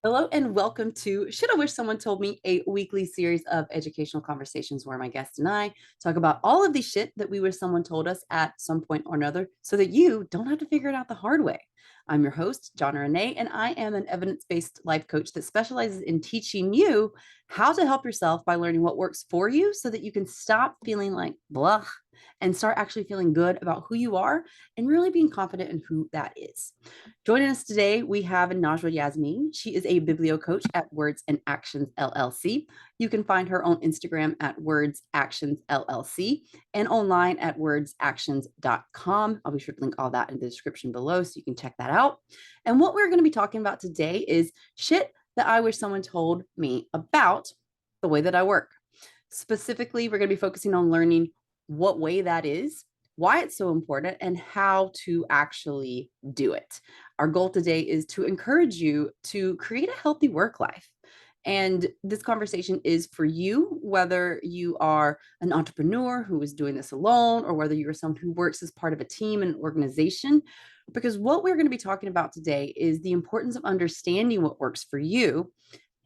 Hello and welcome to Should I Wish Someone Told Me, a weekly series of educational conversations where my guest and I talk about all of the shit that we wish someone told us at some point or another so that you don't have to figure it out the hard way. I'm your host, John Renee, and I am an evidence-based life coach that specializes in teaching you how to help yourself by learning what works for you so that you can stop feeling like blah and start actually feeling good about who you are and really being confident in who that is. Joining us today, we have Najwa Yasmeen. She is a Biblio-Coach at Words and Actions LLC. You can find her on Instagram at Words Actions LLC and online at wordsactions.com. I'll be sure to link all that in the description below so you can check that out. And what we're going to be talking about today is shit that I wish someone told me about the way that I work. Specifically, we're going to be focusing on learning what way that is, why it's so important, and how to actually do it. Our goal today is to encourage you to create a healthy work life. And this conversation is for you, whether you are an entrepreneur who is doing this alone, or whether you're someone who works as part of a team and organization. Because what we're going to be talking about today is the importance of understanding what works for you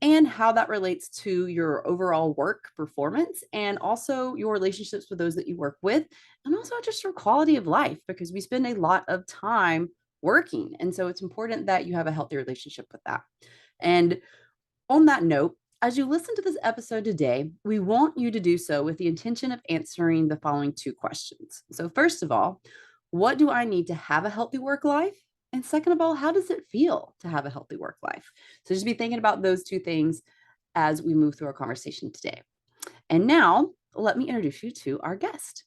and how that relates to your overall work performance and also your relationships with those that you work with, and also just your quality of life, because we spend a lot of time working. And so it's important that you have a healthy relationship with that. And on that note, as you listen to this episode today, we want you to do so with the intention of answering the following two questions. So, first of all, what do I need to have a healthy work life? And second of all, how does it feel to have a healthy work life? So, just be thinking about those two things as we move through our conversation today. And now, let me introduce you to our guest.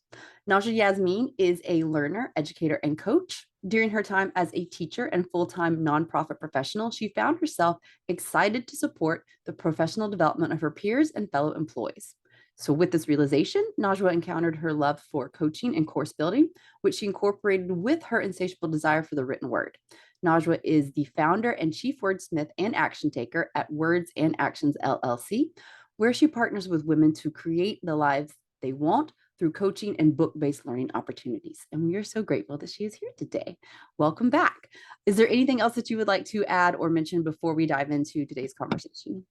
Najwa Yasmeen is a learner, educator, and coach. During her time as a teacher and full-time nonprofit professional, she found herself excited to support the professional development of her peers and fellow employees. So, with this realization, Najwa encountered her love for coaching and course building, which she incorporated with her insatiable desire for the written word. Najwa is the founder and chief wordsmith and action taker at Words and Actions LLC, where she partners with women to create the lives they want through coaching and book-based learning opportunities. And we are so grateful that she is here today. Welcome back. Is there anything else that you would like to add or mention before we dive into today's conversation?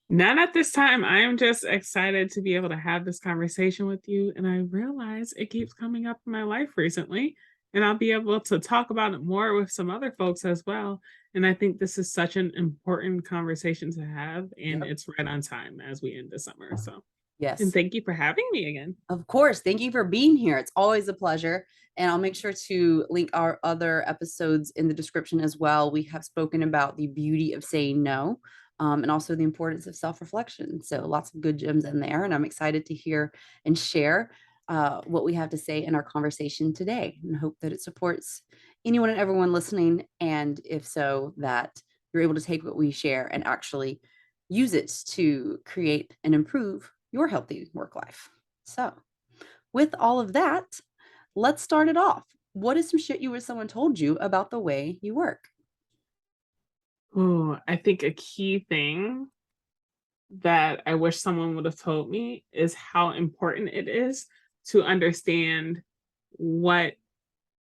Not at this time. I am just excited to be able to have this conversation with you. And I realize it keeps coming up in my life recently. And I'll be able to talk about it more with some other folks as well. And I think this is such an important conversation to have. And Yep. it's right on time as we end the summer. So, and Yes. thank you for having me again. Of course. Thank you for being here. It's always a pleasure. And I'll make sure to link our other episodes in the description as well. We have spoken about the beauty of saying no, and also the importance of self reflection. So lots of good gems in there. And I'm excited to hear and share what we have to say in our conversation today, and hope that it supports anyone and everyone listening. And if so, that you're able to take what we share and actually use it to create and improve your healthy work life. So, with all of that, let's start it off. What is some shit you wish someone told you about the way you work? Oh, I think a key thing that I wish someone would have told me is how important it is to understand what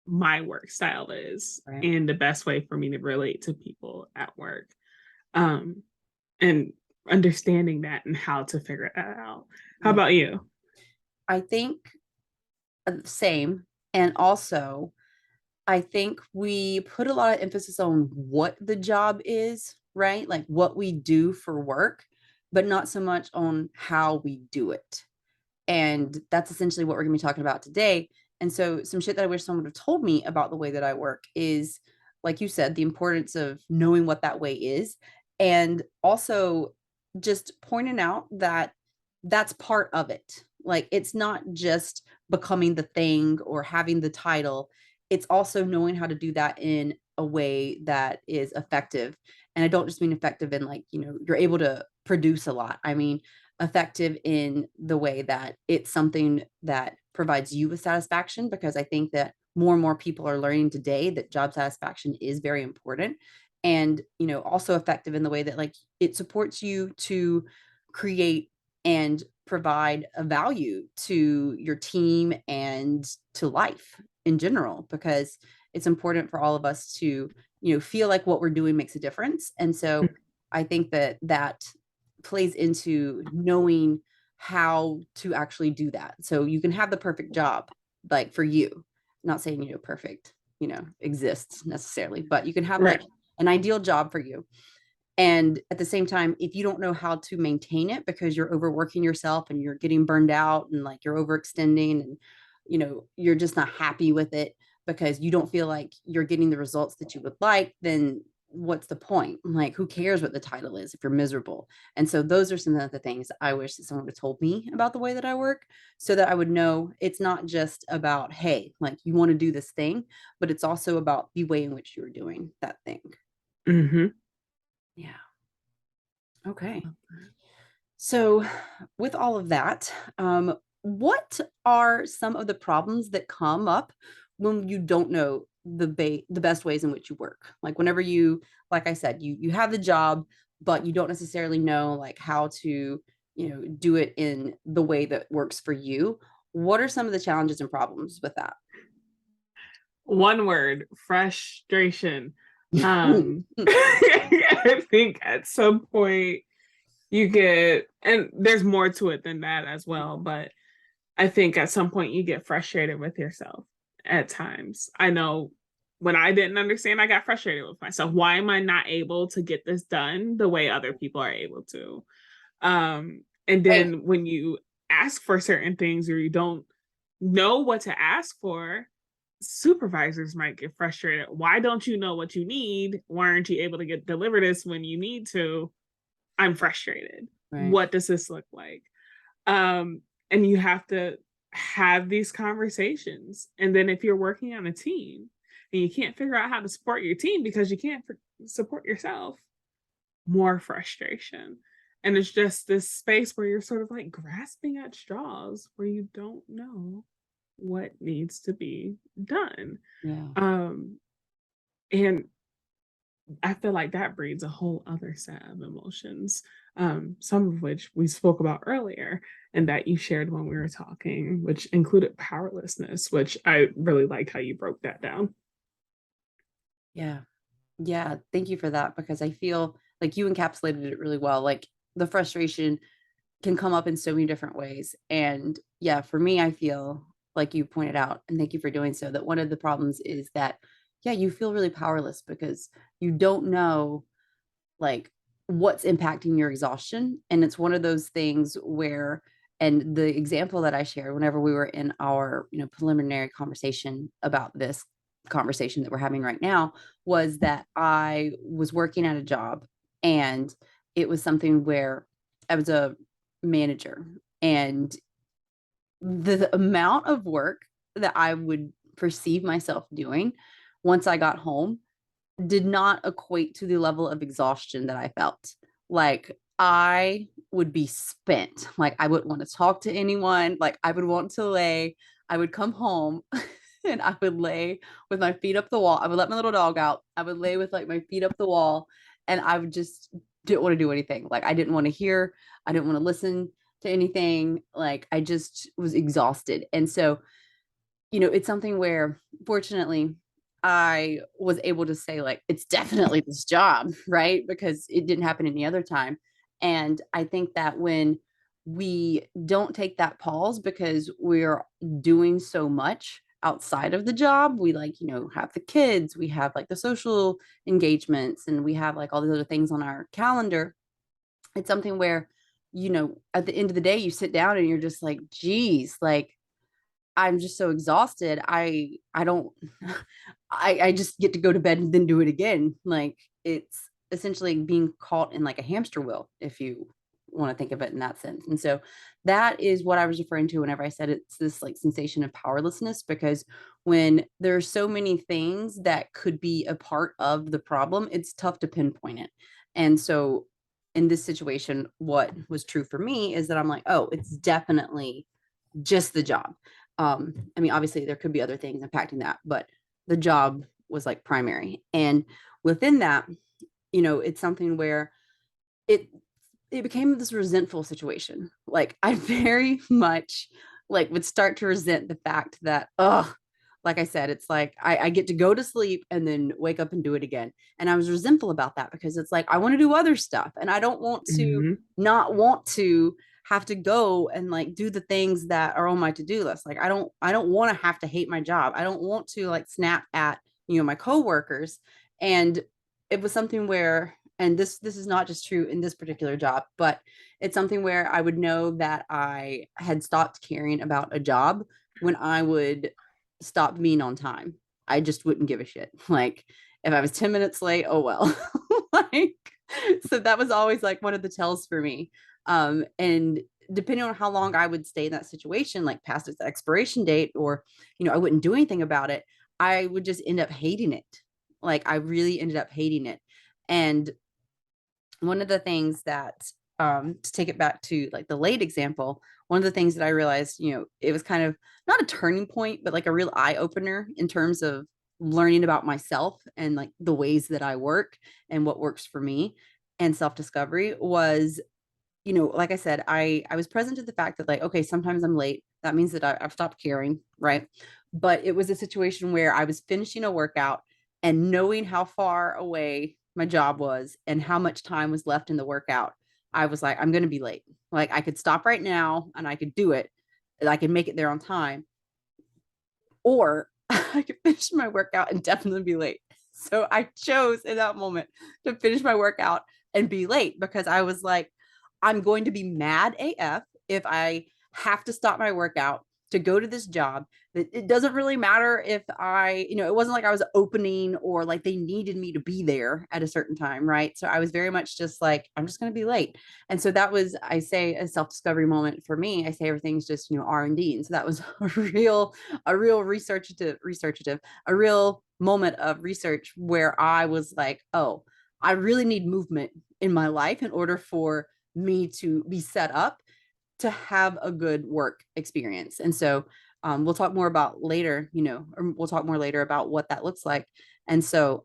my work style is Right. and the best way for me to relate to people at work. Um, and understanding that and how to figure that out. How Yeah. about you? I think same. And also, I think we put a lot of emphasis on what the job is, right? Like what we do for work, but not so much on how we do it. And that's essentially what we're going to be talking about today. And so, some shit that I wish someone would have told me about the way that I work is, like you said, the importance of knowing what that way is. And also just pointing out that that's part of it. Like, it's not just becoming the thing or having the title, it's also knowing how to do that in a way that is effective. And I don't just mean effective in like, you're able to produce a lot. I mean, effective in the way that it's something that provides you with satisfaction, because I think that more and more people are learning today that job satisfaction is very important. And also effective in the way that like it supports you to create and provide a value to your team and to life in general, because it's important for all of us to feel like what we're doing makes a difference. And so I think that that plays into knowing how to actually do that. So you can have the perfect job, like for you, not saying, perfect, exists necessarily, but you can have like Right. an ideal job for you. And at the same time, if you don't know how to maintain it because you're overworking yourself and you're getting burned out and like you're overextending and, you're just not happy with it because you don't feel like you're getting the results that you would like, then what's the point? Like, who cares what the title is if you're miserable? And so those are some of the things I wish that someone would have told me about the way that I work so that I would know it's not just about, hey, like you want to do this thing, but it's also about the way in which you're doing that thing. Mm-hmm. Yeah. Okay. So, with all of that, what are some of the problems that come up when you don't know the best ways in which you work? Like whenever you, like I said, you have the job, but you don't necessarily know like how to, do it in the way that works for you. What are some of the challenges and problems with that? One word, frustration. I think at some point you get, and there's more to it than that as well, but I think at some point you get frustrated with yourself at times. I know when I didn't understand, I got frustrated with myself. Why am I not able to get this done the way other people are able to? And Right, then when you ask for certain things or you don't know what to ask for, supervisors might get frustrated. Why don't you know what you need? Why aren't you able to get deliver this when you need to? I'm frustrated. right. What does this look like? Um, and you have to have these conversations. And then if you're working on a team and you can't figure out how to support your team because you can't support yourself, more frustration. And it's just this space where you're sort of like grasping at straws where you don't know what needs to be done. Yeah. Um, and I feel like that breeds a whole other set of emotions, some of which we spoke about earlier and that you shared when we were talking, which included powerlessness, which I really liked how you broke that down. Yeah. Yeah. Thank you for that because I feel like you encapsulated it really well. Like the frustration can come up in so many different ways. And yeah, for me, I feel like you pointed out, and thank you for doing so, that one of the problems is that, yeah, you feel really powerless because you don't know like what's impacting your exhaustion. And it's one of those things where, and the example that I shared whenever we were in our, preliminary conversation about this conversation that we're having right now was that I was working at a job and it was something where I was a manager and the amount of work that I would perceive myself doing once I got home did not equate to the level of exhaustion that I felt. Like I would be spent. Like I wouldn't want to talk to anyone. Like I would want to lay. I would come home and I would lay with my feet up the wall. I would let my little dog out. I would lay with like my feet up the wall and I would just didn't want to do anything. Like I didn't want to hear, I didn't want to listen to anything. Like I just was exhausted. And so, it's something where fortunately I was able to say like it's definitely this job, right? Because it didn't happen any other time. And I think that when we don't take that pause because we're doing so much outside of the job, we like, have the kids, we have like the social engagements, and we have like all these other things on our calendar. It's something where, at the end of the day, you sit down and you're just like, geez, like I'm just so exhausted. I don't I just get to go to bed and then do it again. Like it's essentially being caught in like a hamster wheel, if you want to think of it in that sense. And so that is what I was referring to whenever I said it's this like sensation of powerlessness, because when there are so many things that could be a part of the problem, it's tough to pinpoint it. And so in this situation, what was true for me is that I'm like, oh, it's definitely just the job. I mean, obviously there could be other things impacting that, but the job was like primary. And within that, it's something where it it became this resentful situation. Like I very much like would start to resent the fact that, oh, like I said, it's like I get to go to sleep and then wake up and do it again. And I was resentful about that because it's like I want to do other stuff and I don't want to Hmm. not want to have to go and like do the things that are on my to-do list. Like I don't want to have to hate my job. I don't want to like snap at, my coworkers. And it was something where, and this is not just true in this particular job, but it's something where I would know that I had stopped caring about a job when I would stop being on time. I just wouldn't give a shit. Like if I was 10 minutes late, oh well. Like so that was always like one of the tells for me. And depending on how long I would stay in that situation, like past its expiration date, or I wouldn't do anything about it, I would just end up hating it. Like I really ended up hating it. And one of the things that to take it back to like the late example, one of the things that I realized, it was kind of not a turning point, but like a real eye opener in terms of learning about myself and like the ways that I work and what works for me and self-discovery was, like I said, I was present to the fact that like, okay, sometimes I'm late. That means that I've stopped caring, right? But it was a situation where I was finishing a workout and knowing how far away my job was and how much time was left in the workout, I was like, I'm going to be late. Like I could stop right now and I could do it. And I could make it there on time, or I could finish my workout and definitely be late. So I chose in that moment to finish my workout and be late because I was like, I'm going to be mad AF if I have to stop my workout to go to this job. It doesn't really matter if it wasn't like I was opening or like they needed me to be there at a certain time, right? So I was very much just like, I'm just going to be late. And so that was, I say, a self-discovery moment for me. I say everything's just, R&D. And so that was a real researchative, a real moment of research where I was like, oh, I really need movement in my life in order for me to be set up to have a good work experience. And so we'll talk more about later, or we'll talk more later about what that looks like. And so,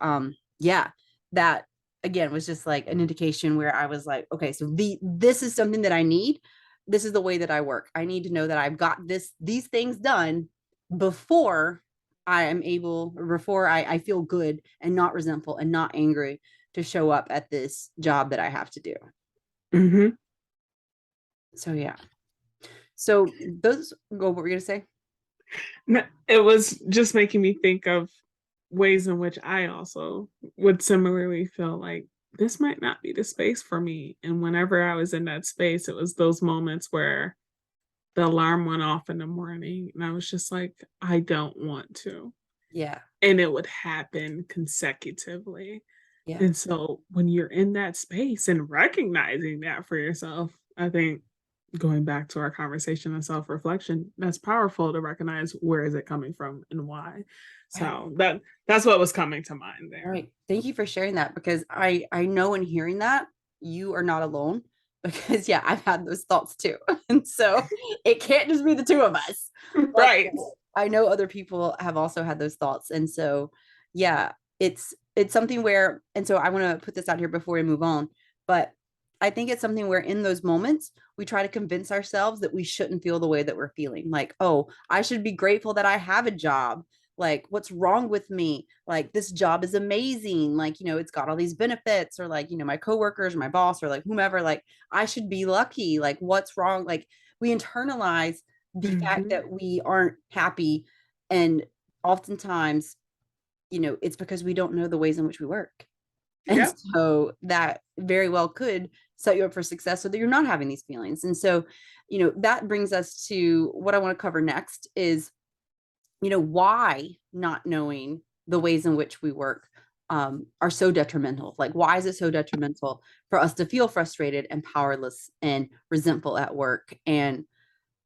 yeah, that again was just like an indication where I was like, okay, so this is something that I need. This is the way that I work. I need to know that I've got these things done before I am able, or before I feel good and not resentful and not angry to show up at this job that I have to do. Hmm. So yeah. So those go. What were you gonna say? It was just making me think of ways in which I also would similarly feel like this might not be the space for me. And whenever I was in that space, it was those moments where the alarm went off in the morning and I was just like, I don't want to. Yeah. And it would happen consecutively. Yeah. And so when you're in that space and recognizing that for yourself, I think going back to our conversation on self-reflection, that's powerful to recognize where is it coming from and why. Right. So that's what was coming to mind All there. right. Thank you for sharing that because I know in hearing that you are not alone because yeah, I've had those thoughts too. And so it can't just be the two of us. Like Right. I know other people have also had those thoughts. And so yeah, it's something where, and so I want to put this out here before we move on, but I think it's something where in those moments we try to convince ourselves that we shouldn't feel the way that we're feeling. Like, oh, I should be grateful that I have a job. Like, what's wrong with me? Like, this job is amazing. Like, it's got all these benefits, or like, my coworkers, or my boss, or like whomever, like, I should be lucky. Like, what's wrong? Like, we internalize the fact Hmm. that we aren't happy. And oftentimes, it's because we don't know the ways in which we work. And Yep. so that very well could set you up for success so that you're not having these feelings. And so, that brings us to what I want to cover next is, why not knowing the ways in which we work are so detrimental. Like, why is it so detrimental for us to feel frustrated and powerless and resentful at work? And,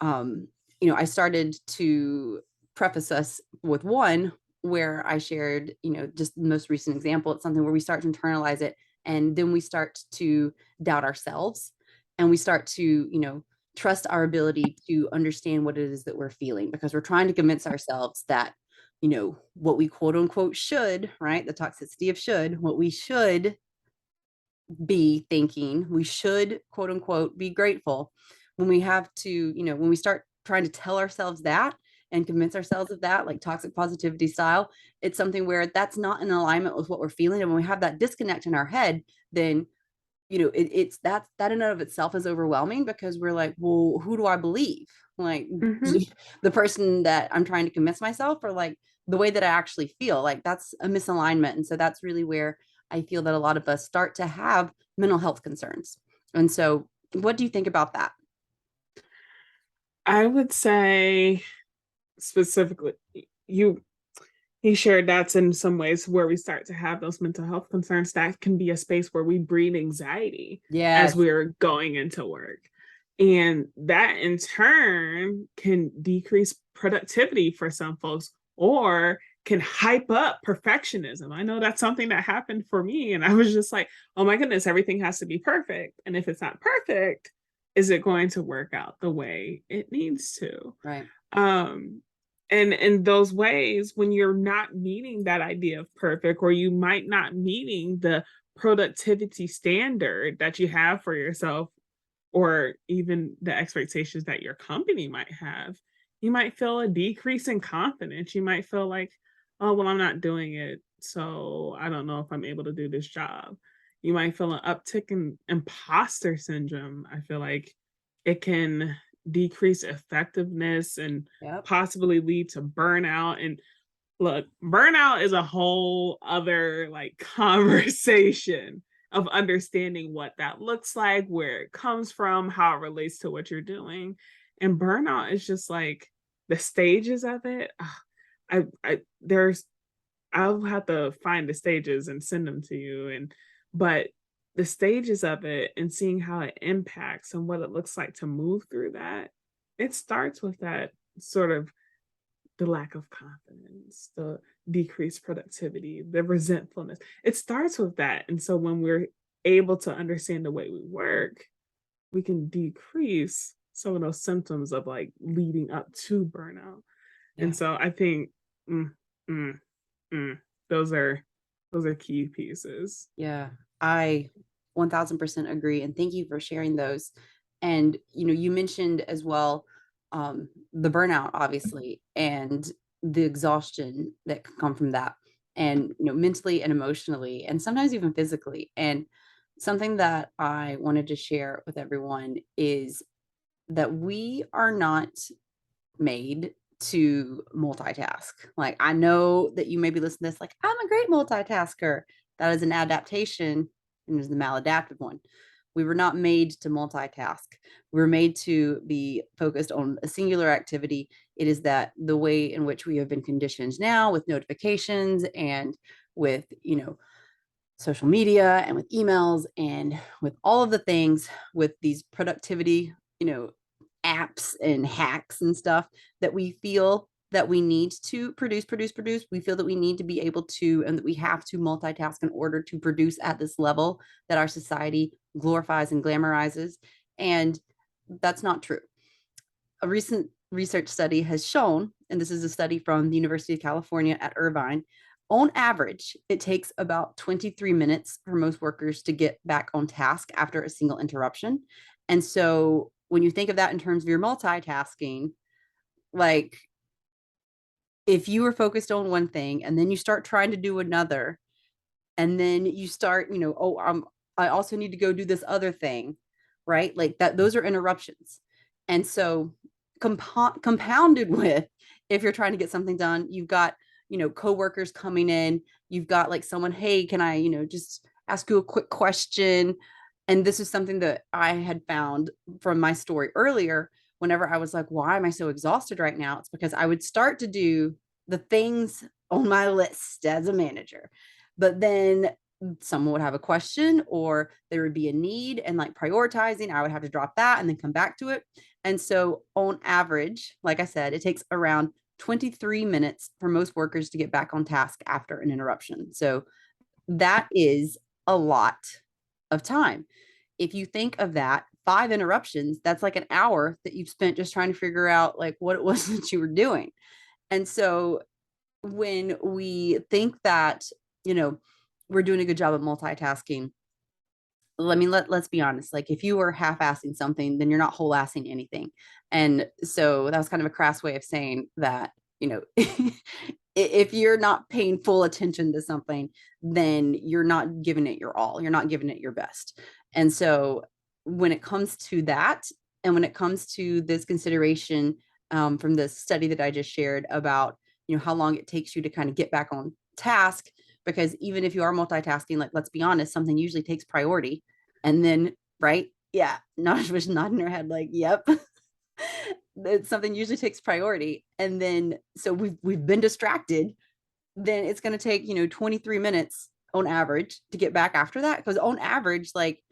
I started to preface us with one where I shared, just the most recent example. It's something where we start to internalize it and then we start to doubt ourselves and we start to, trust our ability to understand what it is that we're feeling because we're trying to convince ourselves that, what we quote unquote should, right? The toxicity of should, what we should be thinking, we should quote unquote be grateful when we have to, when we start trying to tell ourselves that and convince ourselves of that, like toxic positivity style. It's something where that's not in alignment with what we're feeling. And when we have that disconnect in our head, then it's that in and of itself is overwhelming, because we're like, well, who do I believe? Like Mhm. the person that I'm trying to convince myself, or like the way that I actually feel. Like that's a misalignment. And so that's really where I feel that a lot of us start to have mental health concerns. And so what do you think about that? I would say specifically, you he shared that's in some ways where we start to have those mental health concerns. That can be a space where we breed anxiety as Yes. we're going into work. And that in turn can decrease productivity for some folks or can hype up perfectionism. I know that's something that happened for me. And I was just like, oh my goodness, everything has to be perfect. And if it's not perfect, is it going to work out the way it needs to? Right. Um, and in those ways, when you're not meeting that idea of perfect, or you might not meeting the productivity standard that you have for yourself, or even the expectations that your company might have, you might feel a decrease in confidence. You might feel like, oh, well, I'm not doing it. So I don't know if I'm able to do this job. You might feel an uptick in imposter syndrome. I feel like it can decrease effectiveness and Yep. possibly lead to burnout. And look, burnout is a whole other like conversation of understanding what that looks like, where it comes from, how it relates to what you're doing. And burnout is just like the stages of it. There's I'll have to find the stages and send them to you. And but the stages of it and seeing how it impacts and what it looks like to move through that, it starts with that sort of the lack of confidence, the decreased productivity, the resentfulness. It starts with that. And so when we're able to understand the way we work, we can decrease some of those symptoms of like leading up to burnout. And Yeah. so I think mm, mm, mm, those are key pieces. Yeah, I 1000% agree. And thank you for sharing those. And, you mentioned as well the burnout, obviously, and the exhaustion that can come from that, and, mentally and emotionally, and sometimes even physically. And something that I wanted to share with everyone is that we are not made to multitask. Like, I know that you may be listening to this like, I'm a great multitasker. That is an adaptation, and there's the maladaptive one. We were not made to multitask. We were made to be focused on a singular activity. It is that the way in which we have been conditioned now, with notifications and with, social media and with emails and with all of the things, with these productivity, apps and hacks and stuff, that we feel that we need to produce. We feel that we need to be able to, and that we have to multitask in order to produce at this level that our society glorifies and glamorizes. And that's not true. A recent research study has shown, and this is a study from the University of California at Irvine, on average, it takes about 23 minutes for most workers to get back on task after a single interruption. And so when you think of that in terms of your multitasking, like if you were focused on one thing and then you start trying to do another, and then you start, I also need to go do this other thing, right? Like that, those are interruptions. And so compounded with, if you're trying to get something done, you've got, coworkers coming in, you've got like someone, hey, can I, just ask you a quick question? And this is something that I had found from my story earlier. Whenever I was like, why am I so exhausted right now? It's because I would start to do the things on my list as a manager, but then someone would have a question or there would be a need, and like prioritizing, I would have to drop that and then come back to it. And so on average, like I said, it takes around 23 minutes for most workers to get back on task after an interruption. So that is a lot of time. If you think of that, 5 interruptions, that's like an hour that you've spent just trying to figure out like what it was that you were doing. And so when we think that, you know, we're doing a good job of multitasking, let's be honest. Like if you were half-assing something, then you're not whole-assing anything. And so that was kind of a crass way of saying that, if you're not paying full attention to something, then you're not giving it your all. You're not giving it your best. And so when it comes to that, and when it comes to this consideration, from the study that I just shared about, how long it takes you to kind of get back on task, because even if you are multitasking, like, let's be honest, something usually takes priority. And then, right? Yeah. Najwa's nodding her head like, yep. Something usually takes priority. And then, so we've been distracted. Then it's going to take, 23 minutes on average to get back after that. Because on average, like,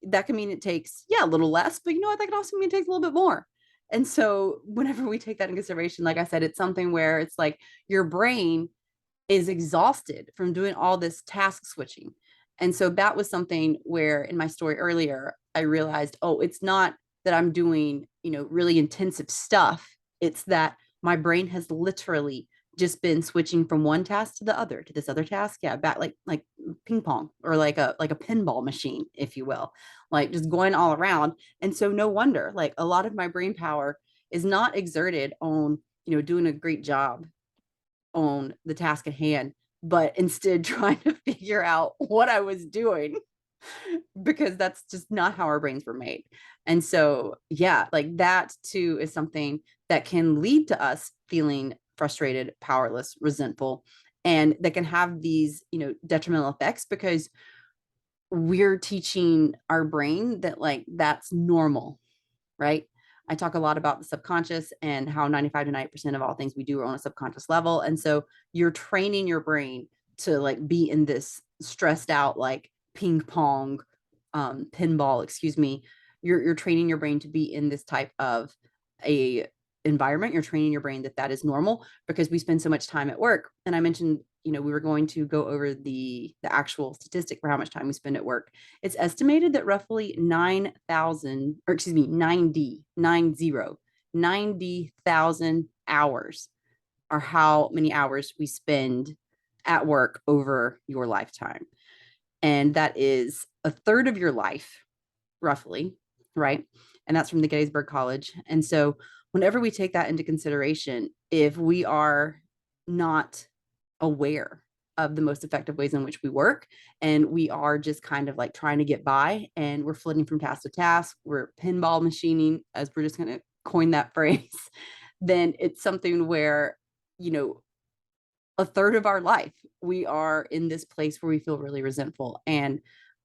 that can mean it takes, a little less, but you know what? That can also mean it takes a little bit more. And so whenever we take that in consideration, like I said, it's something where it's like your brain is exhausted from doing all this task switching. And so that was something where in my story earlier, I realized, oh, it's not that I'm doing, really intensive stuff. It's that my brain has literally just been switching from one task to the other, to this other task. Yeah, back like ping pong, or like a pinball machine, if you will, like just going all around. And so no wonder, like, a lot of my brain power is not exerted on, doing a great job on the task at hand, but instead trying to figure out what I was doing, because that's just not how our brains were made. And so, yeah, like that too is something that can lead to us feeling frustrated, powerless, resentful, and that can have these, detrimental effects, because we're teaching our brain that, like, that's normal, right? I talk a lot about the subconscious and how 95 to 90% of all things we do are on a subconscious level. And so you're training your brain to, like, be in this stressed out, like ping pong, pinball, excuse me. You're training your brain to be in this type of a environment. You're training your brain that is normal, because we spend so much time at work. And I mentioned, we were going to go over the actual statistic for how much time we spend at work. It's estimated that roughly 9,000, or excuse me, 90,000 hours are how many hours we spend at work over your lifetime. And that is a third of your life, roughly, right? And that's from the Gettysburg College. And so whenever we take that into consideration, if we are not aware of the most effective ways in which we work, and we are just kind of like trying to get by, and we're flitting from task to task, we're pinball machining, as we're just going to coin that phrase, then it's something where, a third of our life, we are in this place where we feel really resentful. And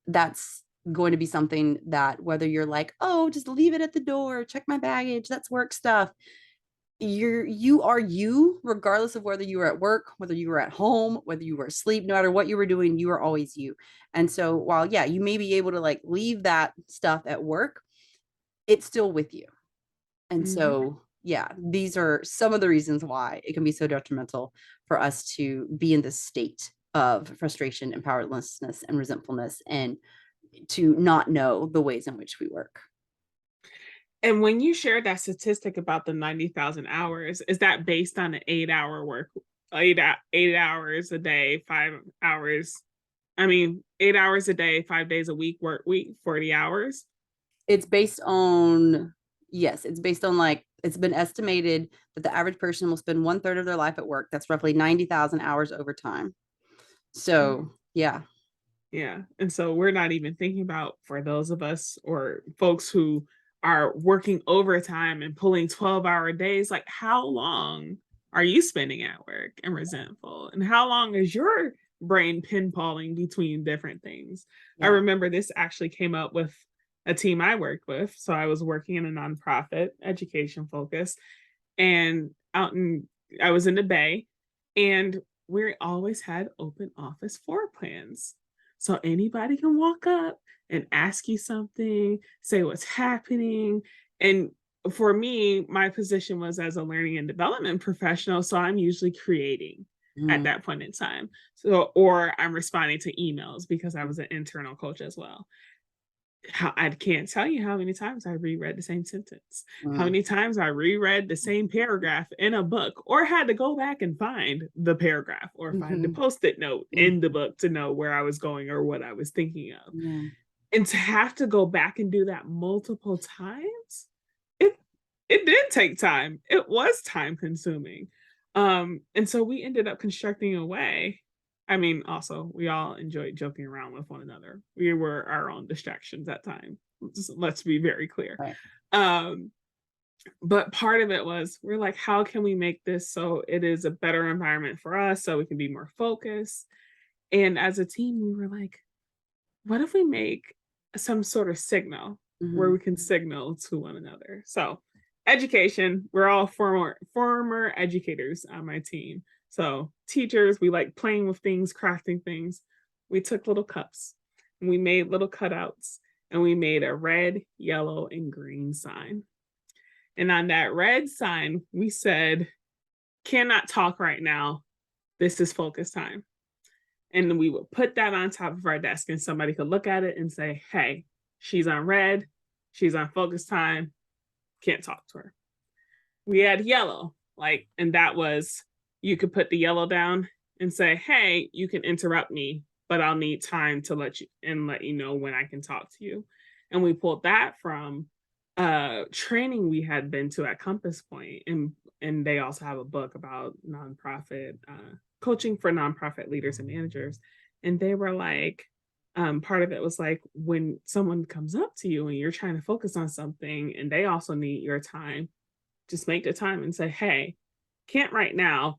that's going to be something that, whether you're like, oh, just leave it at the door, check my baggage, that's work stuff, you are you, regardless of whether you were at work, whether you were at home, whether you were asleep, no matter what you were doing, you are always you. And so while, yeah, you may be able to, like, leave that stuff at work, it's still with you. And so, yeah, these are some of the reasons why it can be so detrimental for us to be in this state of frustration and powerlessness and resentfulness, and to not know the ways in which we work. And when you shared that statistic about the 90,000 hours, is that based on an 8-hour work, 8 hours a day, 5 hours? I mean, 8 hours a day, 5 days a week, work week, 40 hours? It's based on, yes, it's based on, like, it's been estimated that the average person will spend 1/3 of their life at work. That's roughly 90,000 hours over time. So, yeah. Yeah. And so we're not even thinking about, for those of us or folks who are working overtime and pulling 12-hour days, like, how long are you spending at work and resentful? And how long is your brain pinballing between different things? I Yeah. remember this actually came up with a team I worked with. So I was working in a nonprofit, education focused, and I was in the Bay, and we always had open office floor plans. So anybody can walk up and ask you something, say what's happening. And for me, my position was as a learning and development professional. So I'm usually creating at Mm-hmm. that point in time. So, or I'm responding to emails because I was an internal coach as well. I can't tell you how many times I reread the same sentence, how Mm-hmm. many times I reread the same paragraph in a book, or had to go back and find the paragraph or find the Mm-hmm. post-it note in the book to know where I was going or what I was thinking of. Yeah. And to have to go back and do that multiple times, it it did take time. It was time consuming. And so we ended up constructing a way. I mean, also, we all enjoyed joking around with one another. We were our own distractions at time. Let's be very clear. Right. Um, but part of it was we're like, how can we make this so it is a better environment for us so we can be more focused? And as a team, we were like, what if we make some sort of signal where Mhm. we can signal to one another? So, education, we're all former educators on my team. So, teachers, we like playing with things, crafting things. We took little cups and we made little cutouts and we made a red, yellow, and green sign. And on that red sign, we said, cannot talk right now. This is focus time. And we would put that on top of our desk, and somebody could look at it and say, hey, she's on red, she's on focus time, can't talk to her. We had yellow, like, and that was, you could put the yellow down and say, hey, you can interrupt me, but I'll need time to let you know when I can talk to you. And we pulled that from training we had been to at Compass Point, and they also have a book about nonprofit coaching for nonprofit leaders and managers. And they were like, part of it was like when someone comes up to you and you're trying to focus on something and they also need your time, just make the time and say, hey, can't right now.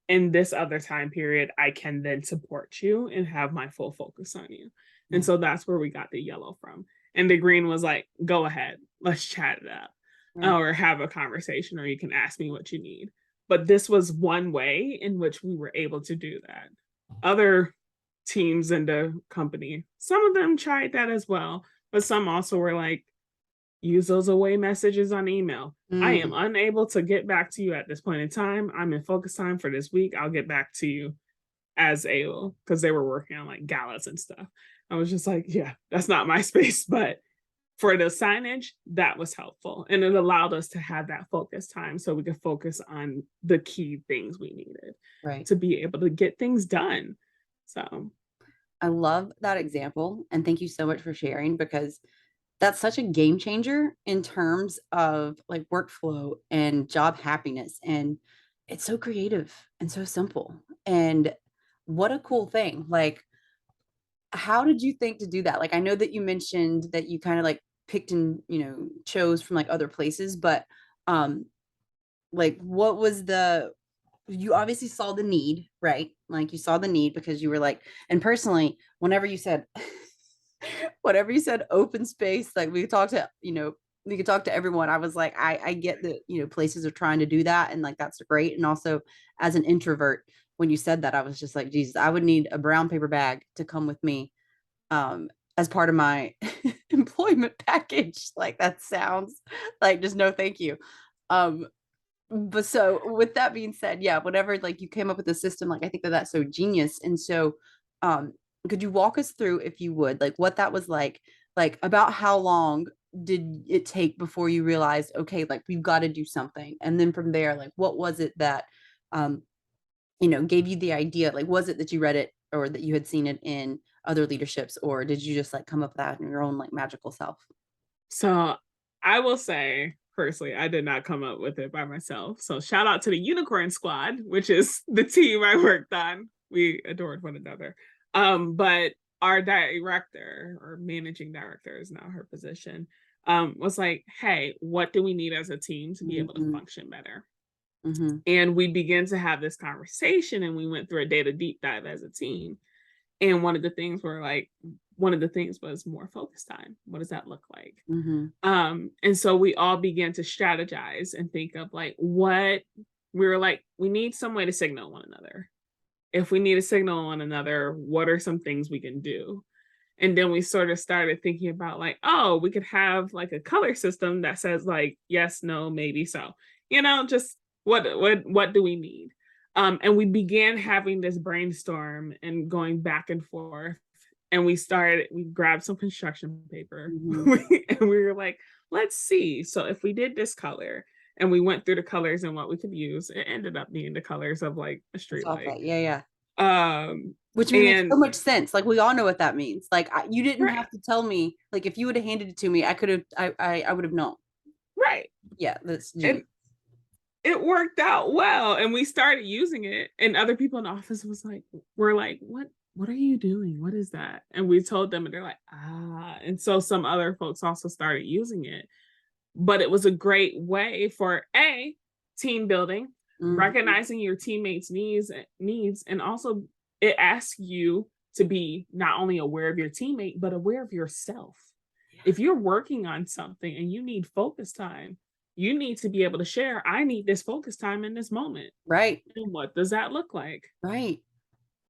In this other time period, I can then support you and have my full focus on you. And Yeah. so that's where we got the yellow from. And the green was like, go ahead, let's chat it up, Right. or have a conversation, or you can ask me what you need. But this was one way in which we were able to do that. Other teams in the company, some of them tried that as well, but some also were like, use those away messages on email. I am Mm. unable to get back to you at this point in time. I'm in focus time for this week. I'll get back to you as able, because they were working on like galas and stuff. I was just like, yeah, that's not my space. But for the signage, that was helpful. And it allowed us to have that focus time so we could focus on the key things we needed Right. to be able to get things done. So, I love that example. And thank you so much for sharing because that's such a game changer in terms of like workflow and job happiness. And it's so creative and so simple. And what a cool thing. Like, how did you think to do that? Like, I know that you mentioned that you kind of like picked and, chose from like other places, but um, like what was you obviously saw the need, right? Like you saw the need because you were like, and personally, whenever you said open space, like we could talk to everyone. I was like, I get that, places are trying to do that. And like, that's great. And also as an introvert, when you said that, I was just like, Jesus, I would need a brown paper bag to come with me as part of my employment package. Like that sounds like just no, thank you. Um, but so with that being said, yeah, whatever, like you came up with a system, like I think that that's so genius. And so, could you walk us through, if you would, like what that was like about how long did it take before you realized, okay, like we've got to do something? And then from there, like what was it that, um, gave you the idea? Like, was it that you read it or that you had seen it in other leaderships, or did you just like come up with that in your own like magical self? so I will say, personally, I did not come up with it by myself. So shout out to the Unicorn Squad, which is the team I worked on. We adored one another. But our director, or managing director is now her position, was like, hey, what do we need as a team to be able to Mm-hmm. function better? Mm-hmm. And we began to have this conversation, and we went through a data deep dive as a team. And one of the things was more focus time. What does that look like? Mm-hmm. And so we all began to strategize and think of like what we were like, we need some way to signal one another. If we need to signal one another, what are some things we can do? And then we sort of started thinking about like, oh, we could have like a color system that says like yes, no, maybe so. Just what do we need? And we began having this brainstorm and going back and forth. And we grabbed some construction paper Mm-hmm. and we were like, let's see. So if we did this color and we went through the colors and what we could use, it ended up being the colors of like a I street saw light. that. Yeah, yeah. Which makes so And much sense. Like we all know what that means. Like you didn't right, have to tell me. Like if you would have handed it to me, I could have. I would have known. right. Yeah, that's And genius. it worked out well. And we started using it. And other people in the office were like, what are you doing? What is that? And we told them, and they're like, ah. And so some other folks also started using it. But it was a great way for team building, Mhm. recognizing your teammates' needs, and also it asks you to be not only aware of your teammate, but aware of yourself. If you're working on something and you need focus time, you need to be able to share, I need this focus time in this moment. Right, And what does that look like? right.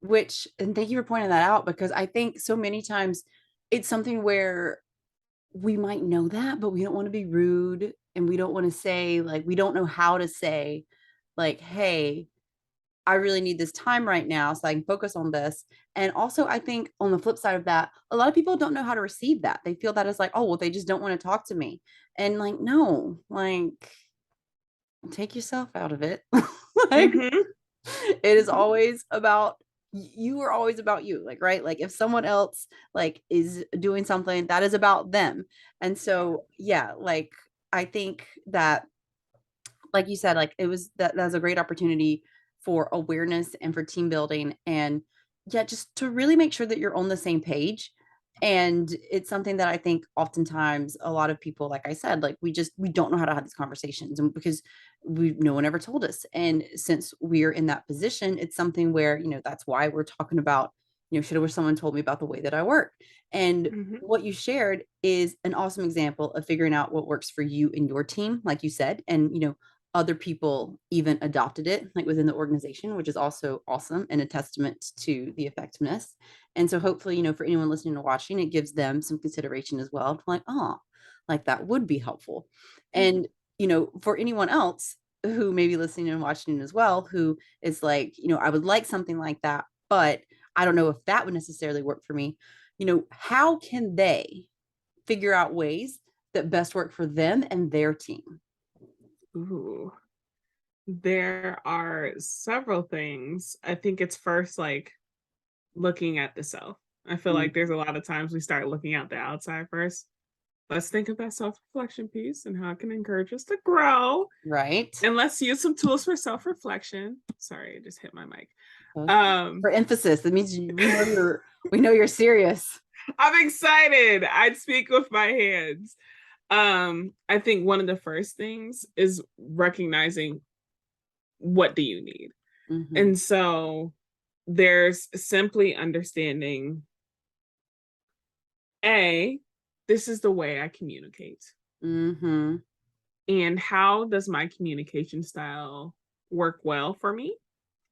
Which, and thank you for pointing that out because I think so many times it's something where we might know that, but we don't want to be rude and we don't want to say, like, we don't know how to say, like, hey, I really need this time right now so I can focus on this. And also, I think on the flip side of that, a lot of people don't know how to receive that. They feel that as like, oh, well, they just don't want to talk to me. And like, no, like, take yourself out of it. Like, Mm-hmm. it is always about you are always about you, like, right, like if someone else like is doing something that is about them. And so yeah, like I think that, like you said, like it was that was a great opportunity for awareness and for team building, and yeah, just to really make sure that you're on the same page. And it's something that I think oftentimes a lot of people, like I said, like we don't know how to have these conversations, and because we no one ever told us. And since we're in that position, it's something where, that's why we're talking about, should have wish someone told me about the way that I work. And Mm-hmm. what you shared is an awesome example of figuring out what works for you and your team, like you said. And other people even adopted it, like within the organization, which is also awesome and a testament to the effectiveness. And so hopefully, for anyone listening or watching, it gives them some consideration as well, like, oh, like that would be helpful. Mm-hmm. And for anyone else who may be listening and watching as well, who is like, I would like something like that, but I don't know if that would necessarily work for me. How can they figure out ways that best work for them and their team? Ooh. There are several things. I think it's first like looking at the self. I feel like there's a lot of times we start looking at the outside first. Let's think of that self-reflection piece and how it can encourage us to grow. Right. And let's use some tools for self-reflection. Sorry, I just hit my mic. For emphasis, that means we know you're serious. I'm excited. I'd speak with my hands. I think one of the first things is recognizing what do you need. Mhm. And so there's simply understanding A, this is the way I communicate. Mhm. And how does my communication style work well for me?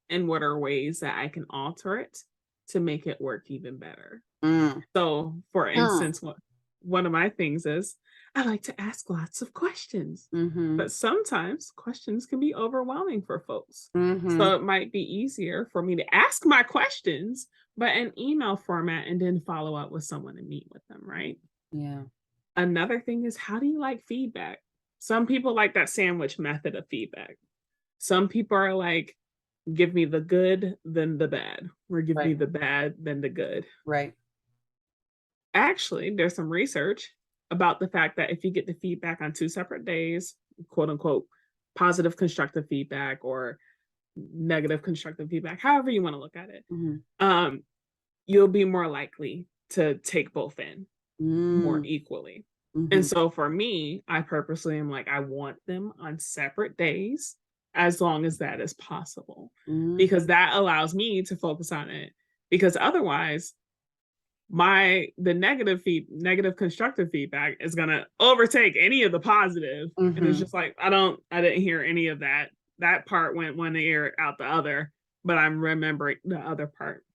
And what are ways that I can alter it to make it work even better? Mm. So, for Mm. instance, one of my things is I like to ask lots of questions, Mhm. but sometimes questions can be overwhelming for folks. Mhm. So, it might be easier for me to ask my questions, but in email format and then follow up with someone and meet with them, right? Yeah. Another thing is how do you like feedback? Some people like that sandwich method of feedback. Some people are like, give me the good, then the bad, or give me Right. the bad, then the good. Right. Actually, there's some research about the fact that if you get the feedback on two separate days, quote unquote, positive constructive feedback or negative constructive feedback, however you want to look at it, Mhm. um, you'll be more likely to take both in more Mm. equally. And Mhm. so for me, I purposely am like, I want them on separate days as long as that is possible, Mhm. because that allows me to focus on it. Because otherwise, the negative constructive feedback is gonna overtake any of the positive. And it's Mhm. just like, I didn't hear any of that. That part went one ear out the other, but I'm remembering the other part.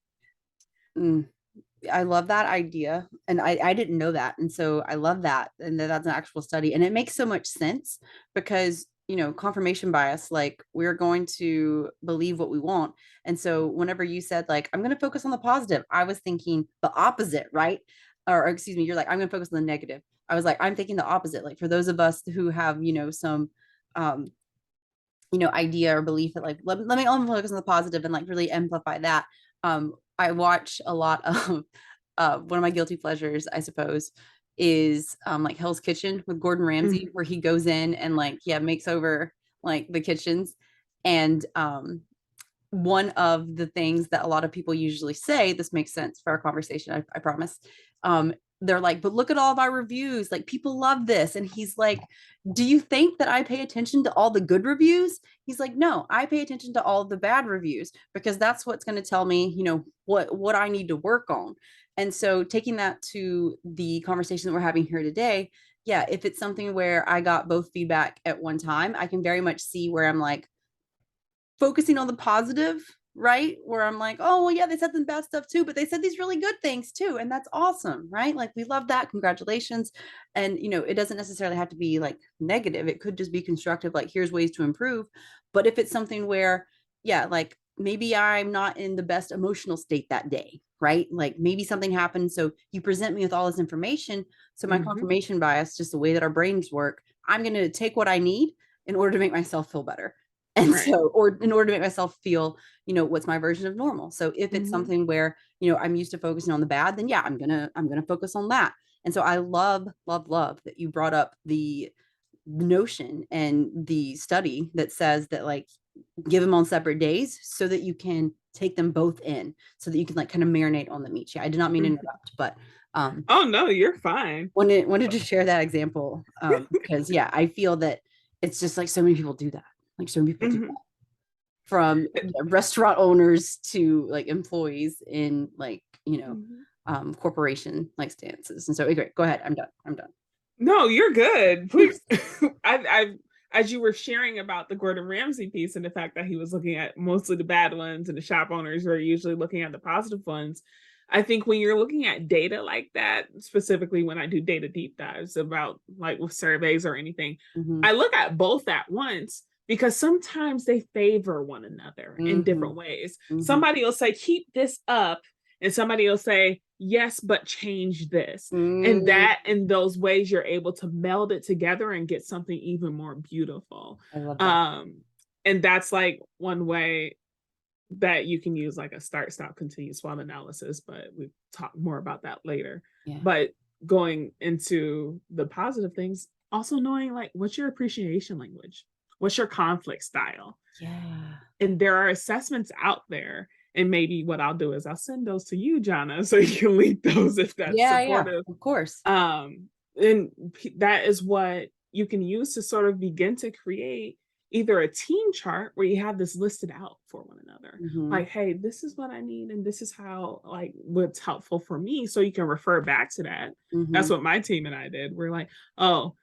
Mm. I love that idea, and I didn't know that, and so I love that, and that's an actual study, and it makes so much sense because confirmation bias. Like we're going to believe what we want, and so whenever you said like I'm going to focus on the positive, I was thinking the opposite, right? Or excuse me, you're like I'm going to focus on the negative. I was like I'm thinking the opposite. Like for those of us who have some um idea or belief that like let me only focus on the positive and like really amplify that. I watch a lot of one of my guilty pleasures, I suppose, is like Hell's Kitchen with Gordon Ramsay, Mhm. where he goes in and like, yeah, makes over like the kitchens. And one of the things that a lot of people usually say, this makes sense for our conversation, I promise. They're like, but look at all of our reviews. Like, people love this. And he's like, do you think that I pay attention to all the good reviews? He's like, no, I pay attention to all the bad reviews because that's what's going to tell me, what I need to work on. And so taking that to the conversation that we're having here today, yeah, if it's something where I got both feedback at one time, I can very much see where I'm like, focusing on the positive, right? Where I'm like, oh, well, yeah, they said some bad stuff too, but they said these really good things too. And that's awesome, right? Like, we love that. Congratulations. And, it doesn't necessarily have to be like negative. It could just be constructive, like, here's ways to improve. But if it's something where, yeah, like maybe I'm not in the best emotional state that day, right? Like maybe something happened. So you present me with all this information. So my Mhm. confirmation bias, just the way that our brains work, I'm going to take what I need in order to make myself feel better. And Right. so, or in order to make myself feel, what's my version of normal. So if it's Mhm. something where, I'm used to focusing on the bad, then yeah, I'm gonna focus on that. And so I love, love, love that you brought up the notion and the study that says that, like, give them on separate days so that you can take them both in, so that you can like kind of marinate on them each. Yeah, I did not mean to Mhm. interrupt, but um Oh, no, you're fine. wanted to share that example, because yeah, I feel that it's just like so many people do that. Like, so many people do Mhm. from restaurant owners to like employees in like, Mhm. corporation like stances. And so, okay, go ahead. I'm done. No, you're good. Please. I as you were sharing about the Gordon Ramsay piece and the fact that he was looking at mostly the bad ones and the shop owners were usually looking at the positive ones. I think when you're looking at data like that, specifically when I do data deep dives about like with surveys or anything, Hmm. I look at both at once because sometimes they favor one another in Hmm. different ways. Hmm. Somebody will say, keep this up, and somebody will say, yes, but change this. And Mm, that in those ways you're able to meld it together and get something even more beautiful. I love that. um and that's like one way that you can use like a start stop continue SWOT analysis, but we talk more about that later. Yeah. But going into the positive things, also knowing like what's your appreciation language, what's your conflict style. Yeah. And there are assessments out there, and maybe what I'll do is I'll send those to you, Jana, so you can link those if that's Yeah. Yeah. supportive. Of course. And that is what you can use to sort of begin to create either a team chart where you have this listed out for one another. Hmm. Like, hey, this is what I need, and this is how, like, what's helpful for me. So you can refer back to that. Hmm. That's what my team and I did. We're like, oh,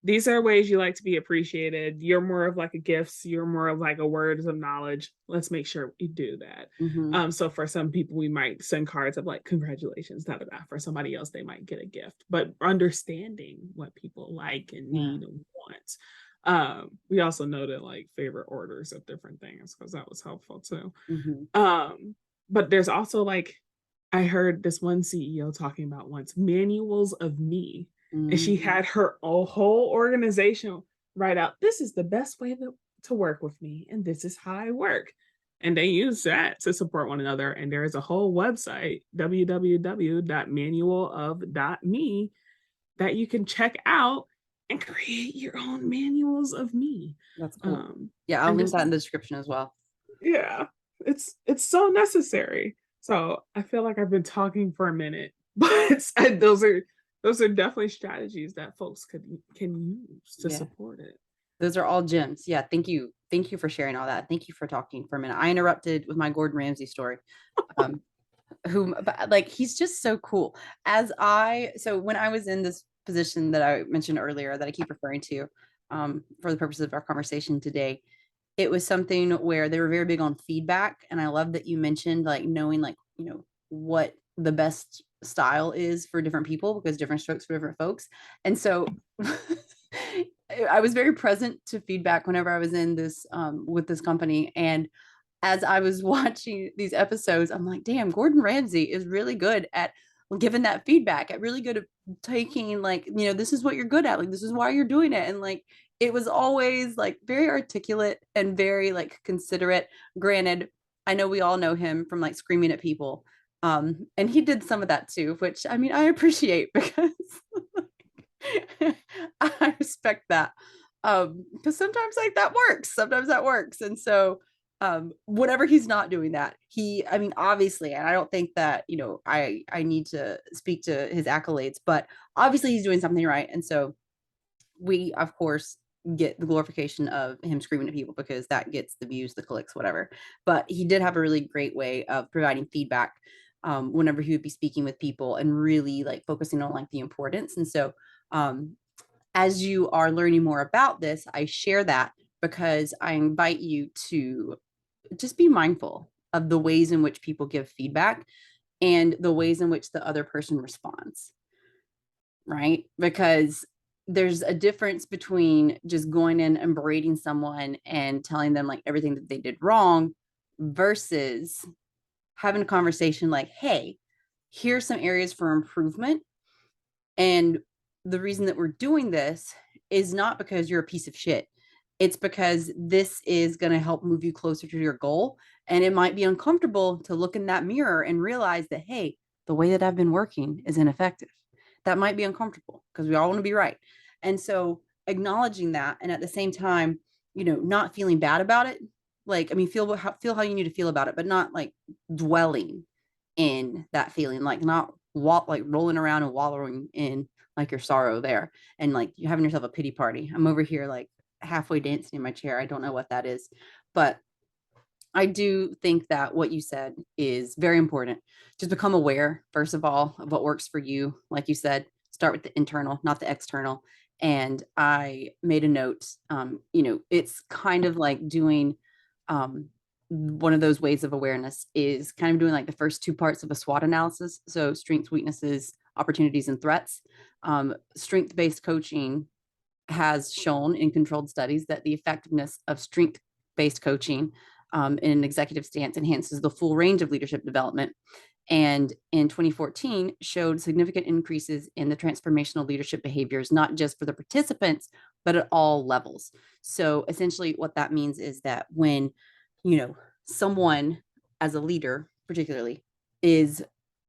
these are ways you like to be appreciated. You're more of like a gifts, you're more of like a words of knowledge. Let's make sure we do that. Hmm. So for some people, we might send cards of like congratulations, da da da. For somebody else, they might get a gift. But understanding what people like and Yeah. need and want. We also noted like favorite orders of different things because that was helpful too. Hmm. Um, but there's also like I heard this one CEO talking about once manuals of me, and she Hmm. had her whole organization write out, this is the best way to work with me, and this is how I work. And they use that to support one another. And there is a whole website, www.manualof.me, that you can check out and create your own manuals of me. That's cool. Um, Yeah, I'll and link just that in the description as well. yeah, it's so necessary. So I feel like I've been talking for a minute, but those are definitely strategies that folks can use to Yeah. support it. Those are all gems. Yeah, thank you. Thank you for sharing all that. Thank you for talking for a minute. I interrupted with my Gordon Ramsay story. Um, who, but, like, he's just so cool. So when I was in this position that I mentioned earlier that I keep referring to, for the purposes of our conversation today, it was something where they were very big on feedback. And I love that you mentioned like knowing like, what the best style is for different people, because different strokes for different folks. And so I was very present to feedback whenever I was in this, with this company. And as I was watching these episodes, I'm like, damn, Gordon Ramsay is really good at giving that feedback, at really good at taking like, this is what you're good at. Like, this is why you're doing it. And like, it was always like very articulate and very like considerate. Granted, I know we all know him from like screaming at people. And he did some of that too, which I mean, I appreciate because I respect that. Because sometimes like that works. Sometimes that works. And so whatever he's not doing that, I mean, obviously, and I don't think that, I need to speak to his accolades, but obviously he's doing something right. And so we of course get the glorification of him screaming at people because that gets the views, the clicks, whatever. But he did have a really great way of providing feedback whenever he would be speaking with people and really like focusing on like the importance. And so as you are learning more about this, I share that because I invite you to just be mindful of the ways in which people give feedback and the ways in which the other person responds, right? Because there's a difference between just going in and berating someone and telling them like everything that they did wrong versus having a conversation like, hey, here's some areas for improvement. And the reason that we're doing this is not because you're a piece of shit. It's because this is going to help move you closer to your goal. And it might be uncomfortable to look in that mirror and realize that, hey, the way that I've been working is ineffective. That might be uncomfortable because we all want to be right. And so acknowledging that and at the same time, not feeling bad about it. Like, I mean, feel how you need to feel about it, but not like dwelling in that feeling, like not like rolling around and wallowing in like your sorrow there and like you having yourself a pity party. I'm over here like halfway dancing in my chair. I don't know what that is, but I do think that what you said is very important. Just become aware, first of all, of what works for you. Like you said, start with the internal, not the external. And I made a note, it's kind of like doing one of those ways of awareness is kind of doing like the first two parts of a SWOT analysis. So strengths, weaknesses, opportunities, and threats. Strength-based coaching has shown in controlled studies that the effectiveness of strength-based coaching in an executive stance enhances the full range of leadership development. And in 2014 showed significant increases in the transformational leadership behaviors, not just for the participants, but at all levels. So essentially what that means is that when, someone as a leader, particularly is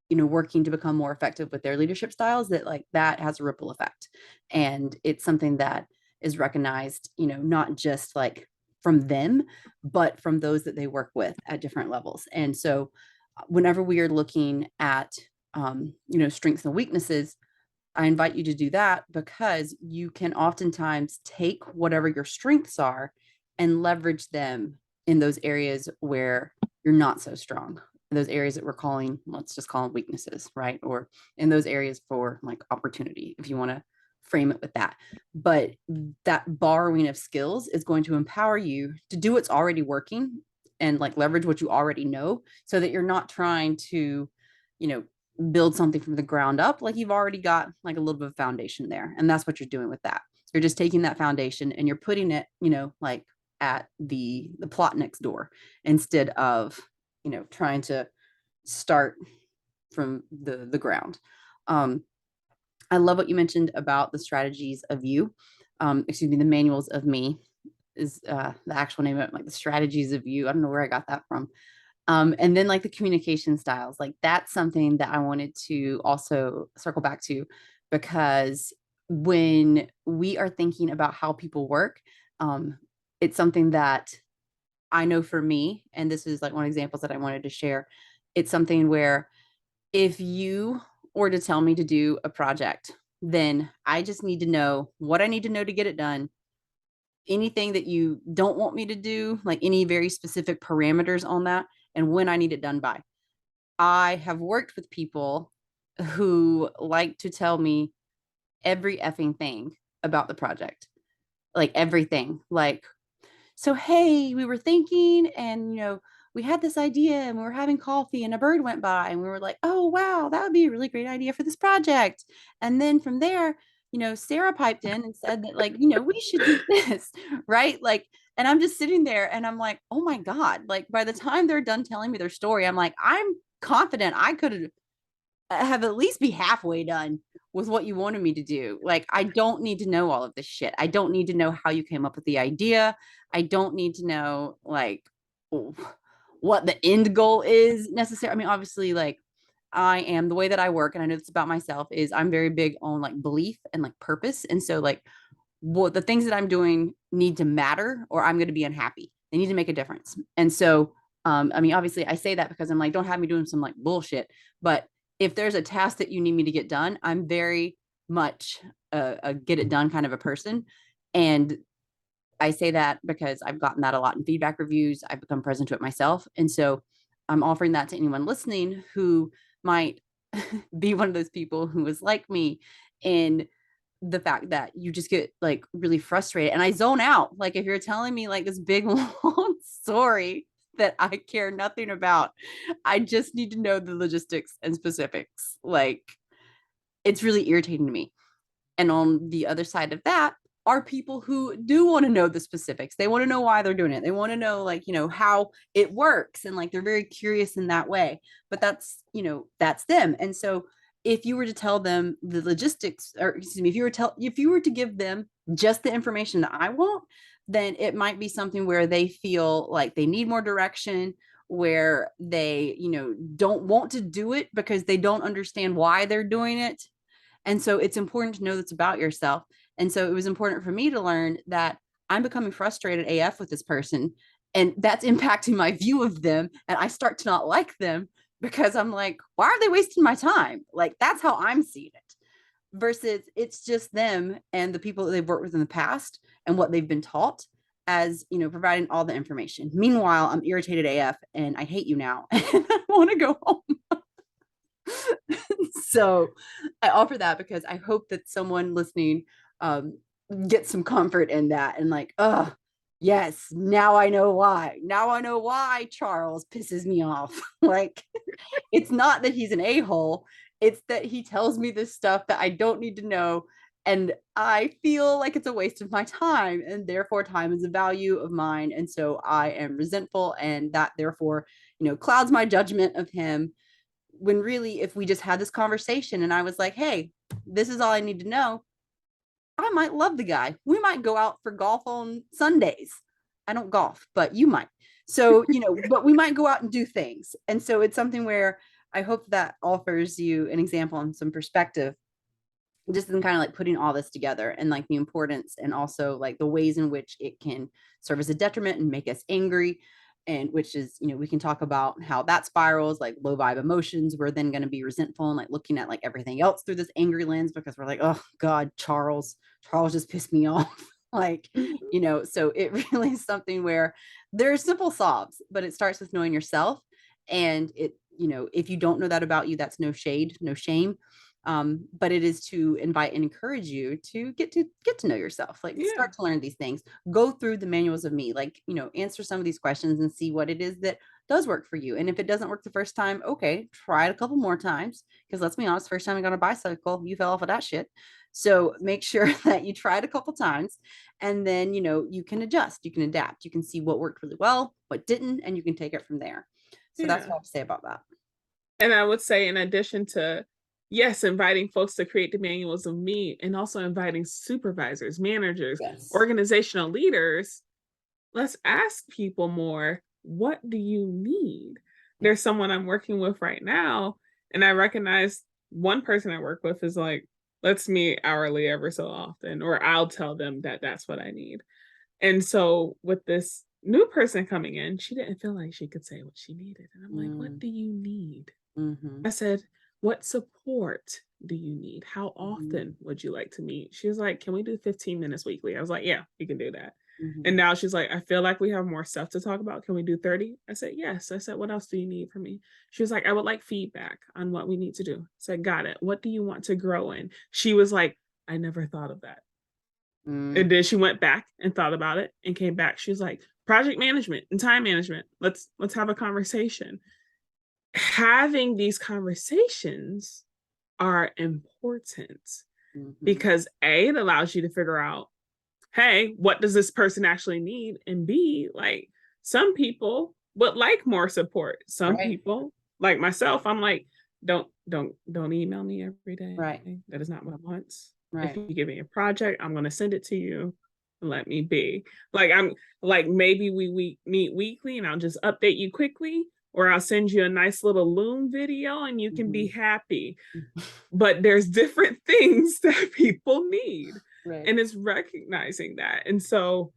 working to become more effective with their leadership styles, that like that has a ripple effect. And it's something that is recognized, not just like from them, but from those that they work with at different levels. And so whenever we are looking at, strengths and weaknesses, I invite you to do that because you can oftentimes take whatever your strengths are and leverage them in those areas where you're not so strong, those areas that we're calling, let's just call them weaknesses, right? Or in those areas for like opportunity, if you want to frame it with that. But that borrowing of skills is going to empower you to do what's already working and like leverage what you already know so that you're not trying to, build something from the ground up. Like you've already got like a little bit of foundation there. And that's what you're doing with that. You're just taking that foundation and you're putting it, like at the plot next door instead of, trying to start from the ground. I love what you mentioned about the strategies of you. The manuals of me is the actual name of it, like the strategies of you. I don't know where I got that from. And then like the communication styles, like that's something that I wanted to also circle back to because when we are thinking about how people work, it's something that I know for me, and this is like one of the examples that I wanted to share. It's something where if you were to tell me to do a project, then I just need to know what I need to know to get it done. Anything that you don't want me to do, like any very specific parameters on that, and when I need it done by. I have worked with people who like to tell me every effing thing about the project, like everything. Like, so, hey, we were thinking and, we had this idea and we were having coffee and a bird went by and we were like, oh, wow, that would be a really great idea for this project. And then from there, Sarah piped in and said that like, we should do this, right? Like, and I'm just sitting there and I'm like, oh my God, like by the time they're done telling me their story, I'm like, I'm confident I could have at least be halfway done with what you wanted me to do. Like, I don't need to know all of this shit. I don't need to know how you came up with the idea. I don't need to know like what the end goal is necessarily. I mean, obviously, like I am the way that I work, and I know it's about myself, is I'm very big on like belief and like purpose. And so like what the things that I'm doing need to matter or I'm going to be unhappy. They need to make a difference. And so, I mean, obviously I say that because I'm like, don't have me doing some like bullshit. But if there's a task that you need me to get done, I'm very much a get it done kind of a person. And I say that because I've gotten that a lot in feedback reviews. I've become present to it myself. And so I'm offering that to anyone listening who might be one of those people who is like me in the fact that you just get like really frustrated and I zone out. Like if you're telling me like this big long story that I care nothing about, I just need to know the logistics and specifics. Like it's really irritating to me. And on the other side of that are people who do want to know the specifics. They want to know why they're doing it. They want to know, like, you know, how it works. And like they're very curious in that way. But that's, you know, that's them. And so if you were to tell them the logistics, or excuse me, if you were to give them just the information that I want, then it might be something where they feel like they need more direction, where they, you know, don't want to do it because they don't understand why they're doing it. And so it's important to know that's about yourself. And so it was important for me to learn that I'm becoming frustrated AF with this person. And that's impacting my view of them. And I start to not like them because I'm like, why are they wasting my time? Like, that's how I'm seeing it. Versus it's just them and the people that they've worked with in the past and what they've been taught as, you know, providing all the information. Meanwhile, I'm irritated AF and I hate you now. And I want to go home. So I offer that because I hope that someone listening gets some comfort in that and like, oh, yes, now I know why. Now I know why Charles pisses me off. Like, it's not that he's an a-hole. It's that he tells me this stuff that I don't need to know. And I feel like it's a waste of my time. And therefore, time is a value of mine. And so I am resentful. And that therefore, you know, clouds my judgment of him, when really if we just had this conversation and I was like, hey, this is all I need to know, I might love the guy. We might go out for golf on Sundays. I don't golf, but you might. So, you know, but we might go out and do things. And so it's something where I hope that offers you an example and some perspective, just in kind of like putting all this together and like the importance and also like the ways in which it can serve as a detriment and make us angry. And which is, you know, we can talk about how that spirals like low vibe emotions. We're then going to be resentful and like looking at like everything else through this angry lens because we're like, oh God, Charles just pissed me off. Like, you know, so it really is something where there's simple solves, but it starts with knowing yourself. And it, you know, if you don't know that about you, that's no shade, no shame. But it is to invite and encourage you to get to know yourself, like Yeah. start to learn these things, go through the manuals of me, like, you know, answer some of these questions and see what it is that does work for you. And if it doesn't work the first time, okay, try it a couple more times, because let's be honest, first time you got a bicycle, you fell off of that shit. So make sure that you try it a couple times, and then, you know, you can adjust, you can adapt, you can see what worked really well, what didn't, and you can take it from there. So that's Yeah. what I have to say about that. And I would say, in addition to, yes, inviting folks to create the manuals of me, and also inviting supervisors, managers, Yes. organizational leaders, let's ask people more, what do you need? Yeah. There's someone I'm working with right now, and I recognize one person I work with is like, let's meet hourly every so often, or I'll tell them that that's what I need. And so with this new person coming in, she didn't feel like she could say what she needed. And I'm like, what Mm, do you need? mm-hmm, I said, what support do you need? How mm-hmm, often would you like to meet? She was like, can we do 15 minutes weekly? I was like, yeah, we can do that. And mm-hmm. now she's like, I feel like we have more stuff to talk about. Can we do 30? I said, yes. I said, what else do you need from me? She was like, I would like feedback on what we need to do. I said, got it. What do you want to grow in? She was like, I never thought of that. Mm, And then she went back and thought about it and came back. She was like, project management and time management. Let's have a conversation. Having these conversations are important mhm. because A, it allows you to figure out, hey, what does this person actually need? And B, like, some people would like more support. Some Right, people, like myself, I'm like, don't email me every day. right, That is not what I want. If right. you give me a project, I'm gonna send it to you. and let me be. Like, I'm like, maybe we meet weekly and I'll just update you quickly, or I'll send you a nice little Loom video and you can be happy. But there's different things that people need. Right. And it's recognizing that. And so,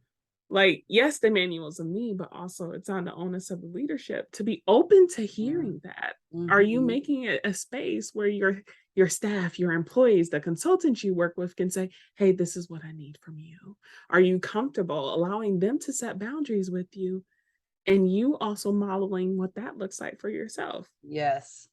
like, yes, the manual's of me, but also it's on the onus of the leadership to be open to hearing that. Are you making it a space where your staff, your employees, the consultants you work with can say, hey, this is what I need from you? Are you comfortable allowing them to set boundaries with you, and you also modeling what that looks like for yourself? Yes.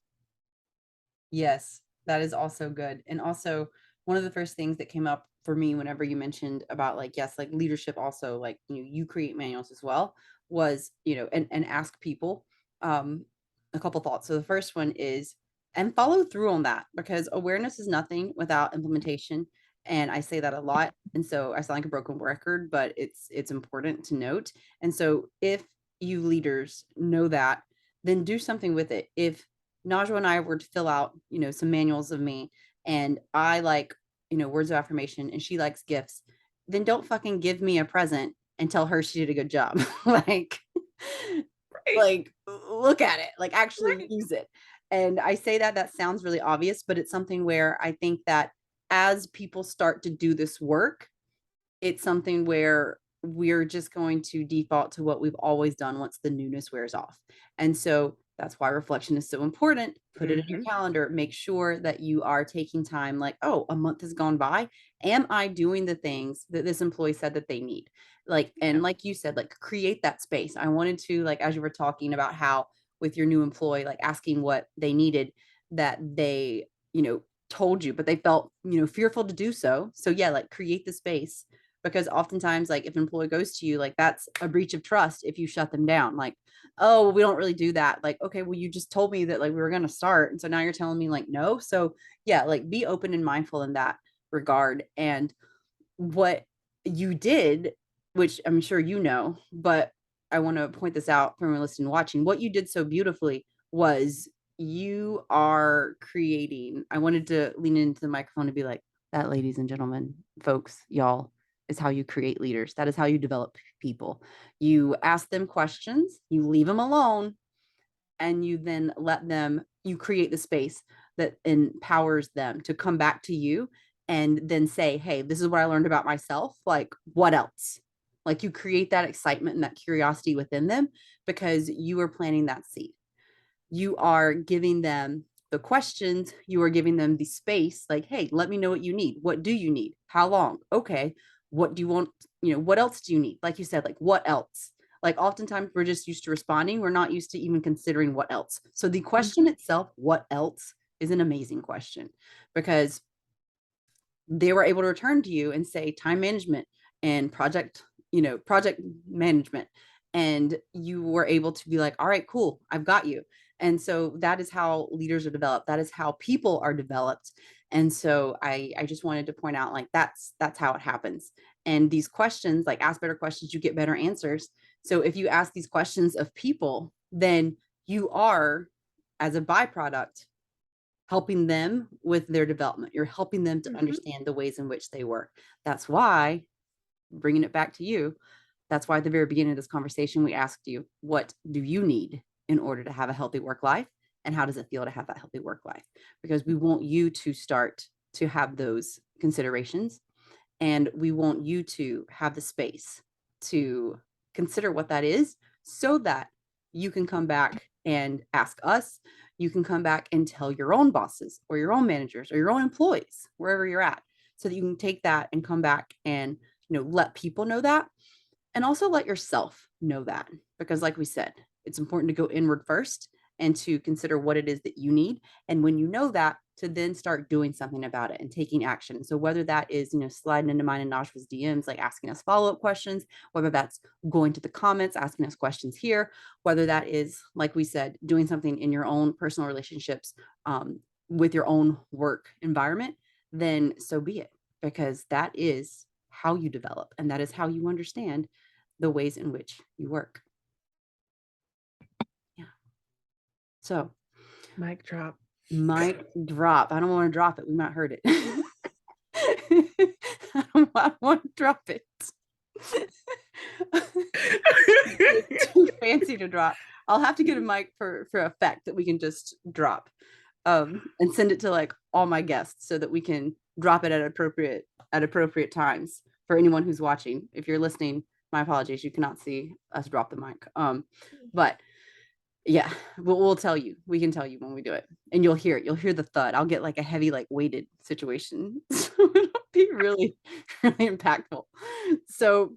Yes, that is also good. And also, one of the first things that came up for me whenever you mentioned about like, yes, like leadership also, like, you create manuals as well, was, and ask people um a couple thoughts. So the first one is, and follow through on that, because awareness is nothing without implementation. And I say that a lot. And so I sound like a broken record, but it's important to note. And so if you leaders know that, then do something with it. If Najwa and I were to fill out, some manuals of me, and I like, words of affirmation, and she likes gifts, then don't fucking give me a present and tell her she did a good job. like, Right. like, look at it, like actually Right. use it. And I say that sounds really obvious, but it's something where I think that as people start to do this work, it's something where we're just going to default to what we've always done once the newness wears off. And so that's why reflection is so important. Put it in your calendar. Make sure that you are taking time, like, oh, a month has gone by. Am I doing the things that this employee said that they need? Like, and like you said, like, create that space. I wanted to, like, as you were talking about how with your new employee, like asking what they needed, that they, told you, but they felt, fearful to do so. So yeah, like create the space, because oftentimes, like, if an employee goes to you, like, that's a breach of trust if you shut them down. Like, oh, well, we don't really do that. Like, okay, well, you just told me that like we were going to start, and so now you're telling me like no. So yeah, like, be open and mindful in that regard. And what you did, which I'm sure but I want to point this out from listening and watching, what you did so beautifully was, you are creating, I wanted to lean into the microphone to be like, that, ladies and gentlemen, folks, y'all, is how you create leaders. That is how you develop people. You ask them questions, you leave them alone, and you then you create the space that empowers them to come back to you and then say, hey, this is what I learned about myself. Like, what else? Like, you create that excitement and that curiosity within them, because you are planting that seed. You are giving them the questions, you are giving them the space, like, hey, let me know what you need. What do you need? How long? Okay. What do you want? What else do you need? Like you said, like, what else? Like, oftentimes we're just used to responding. We're not used to even considering what else. So the question itself, what else, is an amazing question, because they were able to return to you and say time management and project management. And you were able to be like, all right, cool, I've got you. And so that is how leaders are developed. That is how people are developed. And so I just wanted to point out, like, that's how it happens. And these questions, like, ask better questions, you get better answers. So if you ask these questions of people, then you are, as a byproduct, helping them with their development. You're helping them to understand the ways in which they work. That's why, bringing it back to you, that's why at the very beginning of this conversation, we asked you, what do you need in order to have a healthy work life? And how does it feel to have that healthy work life? Because we want you to start to have those considerations. And we want you to have the space to consider what that is, so that you can come back and ask us. You can come back and tell your own bosses or your own managers or your own employees, wherever you're at, so that you can take that and come back and, let people know that. And also let yourself know that, because like we said, it's important to go inward first and to consider what it is that you need. And when you know that, to then start doing something about it and taking action. So whether that is, sliding into mine and Najwa's DMs, like asking us follow-up questions, whether that's going to the comments, asking us questions here, whether that is, like we said, doing something in your own personal relationships, with your own work environment, then so be it, because that is how you develop, and that is how you understand the ways in which you work. Yeah. So, Mic drop. Mic drop. I don't want to drop it. We might hurt it. I don't want to drop it. drop. I'll have to get a mic for effect that we can just drop and send it to like all my guests so that we can drop it at appropriate times for anyone who's watching. If you're listening, my apologies, you cannot see us drop the mic. But yeah, we'll tell you. We can tell you when we do it, and you'll hear it. You'll hear the thud. I'll get like a heavy, like weighted situation. So it'll be really, really impactful. So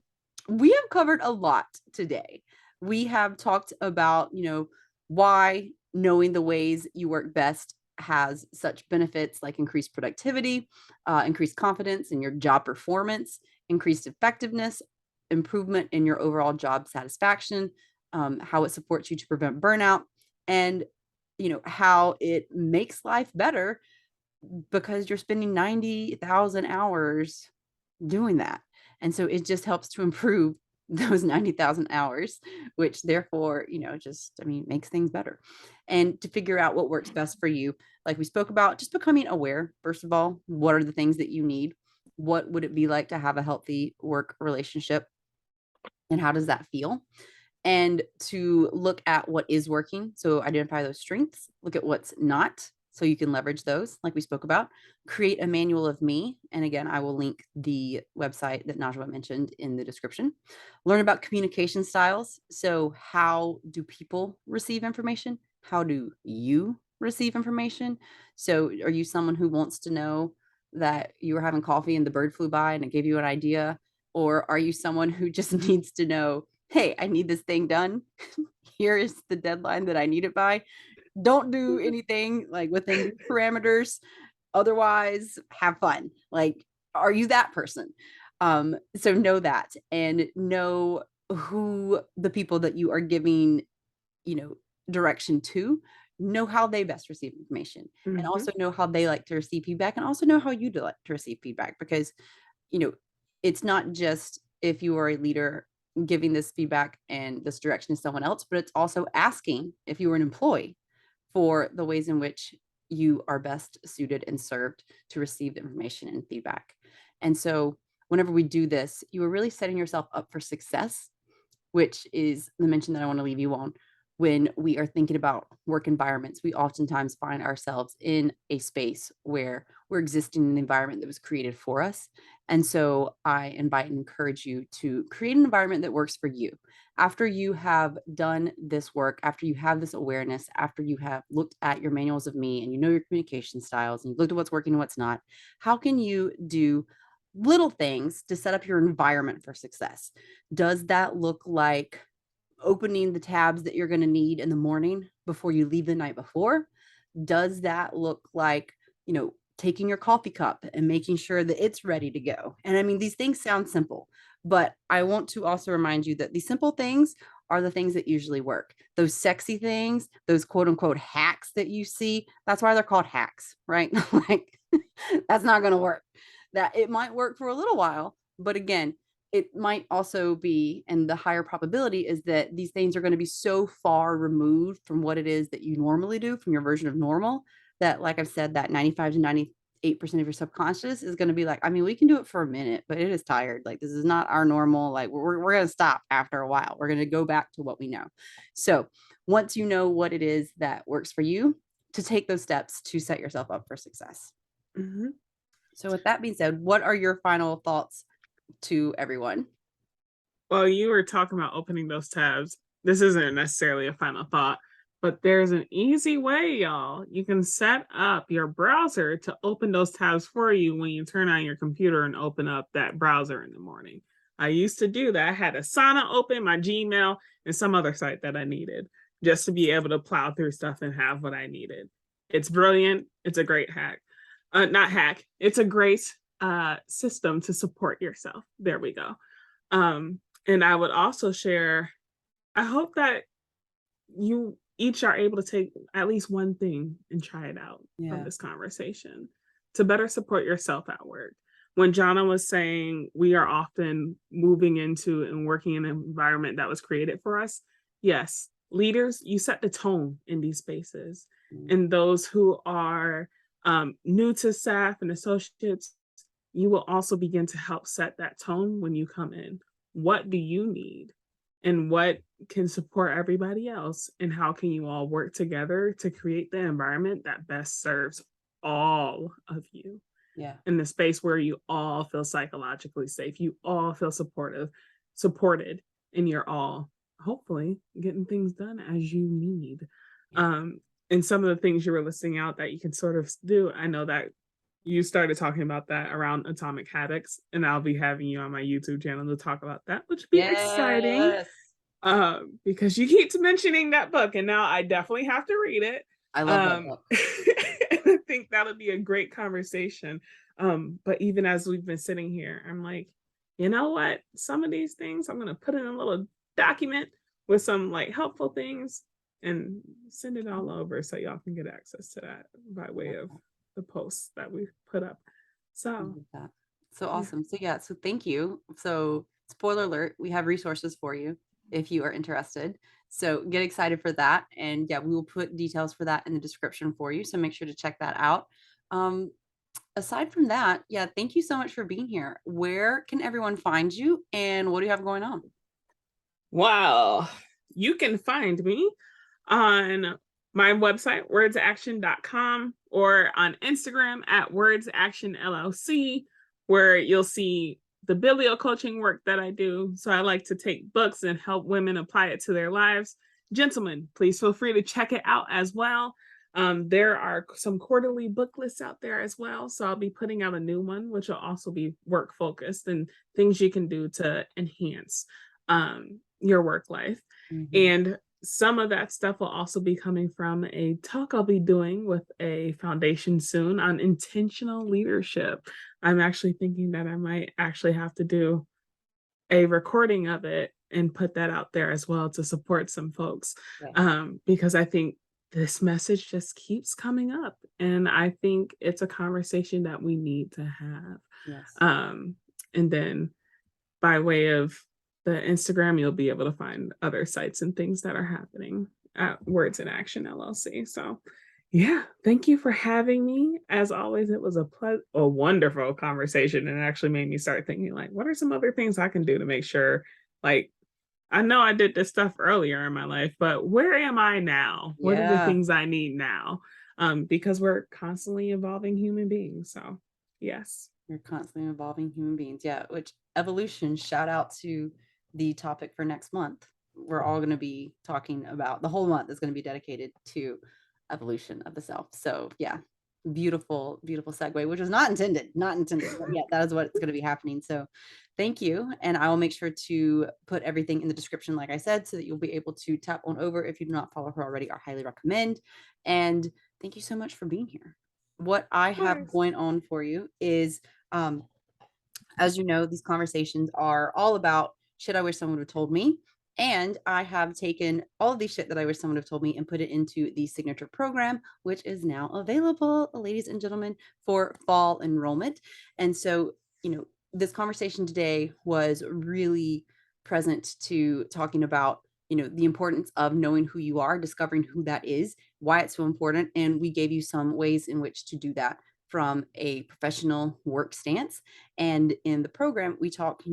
we have covered a lot today. We have talked about, why knowing the ways you work best has such benefits like increased productivity, increased confidence in your job performance, increased effectiveness, improvement in your overall job satisfaction, how it supports you to prevent burnout, and how it makes life better because you're spending 90,000 hours doing that. And so it just helps to improve those 90,000 hours, which therefore, makes things better. And to figure out what works best for you, like we spoke about, just becoming aware, first of all, what are the things that you need? What would it be like to have a healthy work relationship? And how does that feel? And to look at what is working. So identify those strengths, look at what's not, so you can leverage those, like we spoke about. Create a manual of me. And again, I will link the website that Najwa mentioned in the description. Learn about communication styles. So how do people receive information? How do you receive information? So are you someone who wants to know that you were having coffee and the bird flew by and it gave you an idea? Or are you someone who just needs to know, hey, I need this thing done. Here is the deadline that I need it by. Don't do anything like within these parameters. Otherwise, have fun. Like, are you that person? So know that, and know who the people that you are giving, direction to, know how they best receive information, and Mhm. also know how they like to receive feedback, and also know how you like to receive feedback, because, you know, it's not just if you are a leader giving this feedback and this direction to someone else, but it's also asking if you were an employee for the ways in which you are best suited and served to receive the information and feedback. And so whenever we do this, you are really setting yourself up for success, which is the mention that I want to leave you on. When we are thinking about work environments, we oftentimes find ourselves in a space where we're existing in an environment that was created for us. And so I invite and encourage you to create an environment that works for you. After you have done this work, after you have this awareness, after you have looked at your manuals of me and you know your communication styles and you looked at what's working and what's not, how can you do little things to set up your environment for success? Does that look like opening the tabs that you're going to need in the morning before you leave the night before? Does that look like, taking your coffee cup and making sure that it's ready to go? And I mean, these things sound simple, but I want to also remind you that these simple things are the things that usually work. Those sexy things, those quote unquote hacks that you see, that's why they're called hacks, right? Like, that's not going to work. That it might work for a little while, but again, it might also be, and the higher probability is that these things are going to be so far removed from what it is that you normally do, from your version of normal, that, like I've said, that 95 to 98% of your subconscious is going to be like, I mean, we can do it for a minute, but it is tired. Like, this is not our normal. Like, we're going to stop after a while. We're going to go back to what we know. So once you know what it is that works for you, to take those steps to set yourself up for success. Mhm. So with that being said, what are your final thoughts to everyone? Well, you were talking about opening those tabs. This isn't necessarily a final thought, but there's an easy way, y'all. You can set up your browser to open those tabs for you when you turn on your computer and open up that browser in the morning. I used to do that. I had Asana open, my Gmail, and some other site that I needed just to be able to plow through stuff and have what I needed. It's brilliant. It's a great hack. Not hack. It's a great system to support yourself. There we go. Um, and I would also share, I hope that you each are able to take at least one thing and try it out from Yeah. this conversation to better support yourself at work. When Jana was saying we are often moving into and working in an environment that was created for us, yes, leaders, you set the tone in these spaces. Mm. And those who are new to staff and associates, you will also begin to help set that tone when you come in. What do you need? and what can support everybody else, and how can you all work together to create the environment that best serves all of you Yeah. in the space where you all feel psychologically safe, you all feel supported, and you're all hopefully getting things done as you need. Yeah. Um, and some of the things you were listing out that you can sort of do, I know that you started talking about that around atomic habits, and I'll be having you on my YouTube channel to talk about that, which would be exciting. Yes. Because you keep mentioning that book, and now I definitely have to read it. I love that book. And I think that'll be a great conversation. But even as we've been sitting here, I'm like, you know what? Some of these things I'm gonna put in a little document with some like helpful things and send it all over so y'all can get access to that by way of the posts that we've put up. I So love that. So yeah. awesome. So yeah, so thank you. So spoiler alert, we have resources for you if you are interested. So get excited for that. And yeah, we will put details for that in the description for you. So make sure to check that out. Um, aside from that, yeah, thank you so much for being here. Where can everyone find you and what do you have going on? Wow. You can find me on my website, wordsaction.com, or on Instagram at wordsactionllc, where you'll see the biblio-coaching work that I do. So I like to take books and help women apply it to their lives. Gentlemen, please feel free to check it out as well. There are some quarterly book lists out there as well. So I'll be putting out a new one, which will also be work focused and things you can do to enhance your work life. Mhm. And some of that stuff will also be coming from a talk I'll be doing with a foundation soon on intentional leadership. I'm actually thinking that I might actually have to do a recording of it and put that out there as well to support some folks. Yes. Because I think this message just keeps coming up. And I think it's a conversation that we need to have. Yes. Um, and then by way of the Instagram, you'll be able to find other sites and things that are happening at Words in Action LLC. So, yeah, thank you for having me. As always, it was a wonderful conversation, and it actually made me start thinking, like, what are some other things I can do to make sure, like, I know I did this stuff earlier in my life, but where am I now? What are the Yeah. things I need now? Because we're constantly evolving human beings. So, yes. You're constantly evolving human beings. Yeah, which evolution, shout out to the topic for next month. We're all going to be talking about the whole month is going to be dedicated to evolution of the self. So, yeah, beautiful, beautiful segue, which was not intended, but yeah, that is what's going to be happening. So, thank you. And I will make sure to put everything in the description, like I said, so that you'll be able to tap on over. If you do not follow her already, I highly recommend. And thank you so much for being here. What I Of have course. going on for you is um, as you know, these conversations are all about shit I wish someone would have told me. And I have taken all of these shit that I wish someone would have told me and put it into the signature program, which is now available, ladies and gentlemen, for fall enrollment. And so, this conversation today was really present to talking about, the importance of knowing who you are, discovering who that is, why it's so important. And we gave you some ways in which to do that from a professional work stance. And in the program, we talk,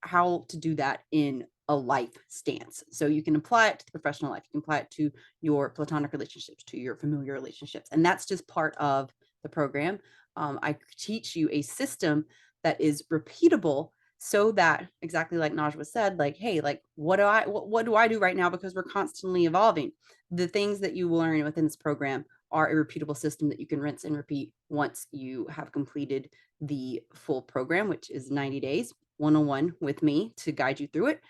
how to do that in a life stance. So you can apply it to the professional life. You can apply it to your platonic relationships, to your familiar relationships. And that's just part of the program. I teach you a system that is repeatable so that exactly like Najwa said, like, hey, like, what do I do right now? Because we're constantly evolving. The things that you will learn within this program are a repeatable system that you can rinse and repeat once you have completed the full program, which is 90 days, one-on-one with me to guide you through it.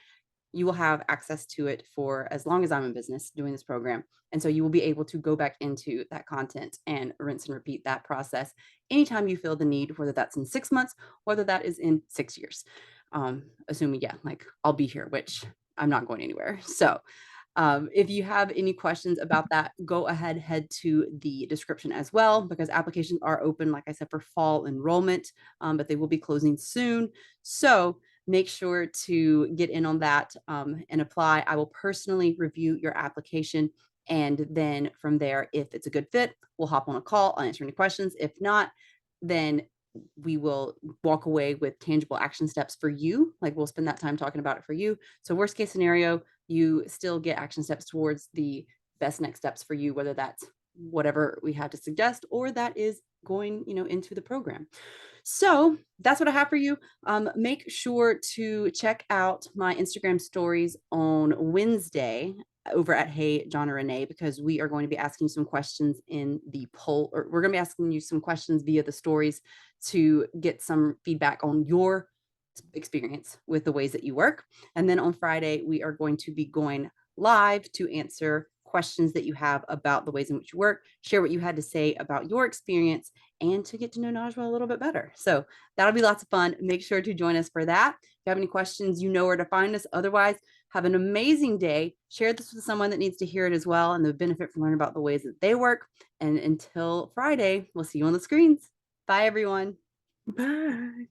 You will have access to it for as long as I'm in business doing this program. And so you will be able to go back into that content and rinse and repeat that process anytime you feel the need, whether that's in 6 months, whether that is in 6 years. Assuming, yeah, like I'll be here, which I'm not going anywhere. So if you have any questions about that, go ahead, head to the description as well, because applications are open, like I said, for fall enrollment, but they will be closing soon. So make sure to get in on that and apply. I will personally review your application. And then from there, if it's a good fit, we'll hop on a call. I'll answer any questions. If not, then we will walk away with tangible action steps for you. Like we'll spend that time talking about it for you. So worst case scenario, you still get action steps towards the best next steps for you, whether that's whatever we have to suggest or that is going, into the program. So that's what I have for you. Make sure to check out my Instagram stories on Wednesday over at Hey John or Renee, because we are going to be asking you some questions in the poll, or we're going to be asking you some questions via the stories to get some feedback on your experience with the ways that you work. And then on Friday, we are going to be going live to answer questions that you have about the ways in which you work, share what you had to say about your experience, and to get to know Najwa a little bit better. So that'll be lots of fun. Make sure to join us for that. If you have any questions, you know where to find us. Otherwise, have an amazing day. Share this with someone that needs to hear it as well and the benefit from learning about the ways that they work. And until Friday, we'll see you on the screens. Bye, everyone. Bye.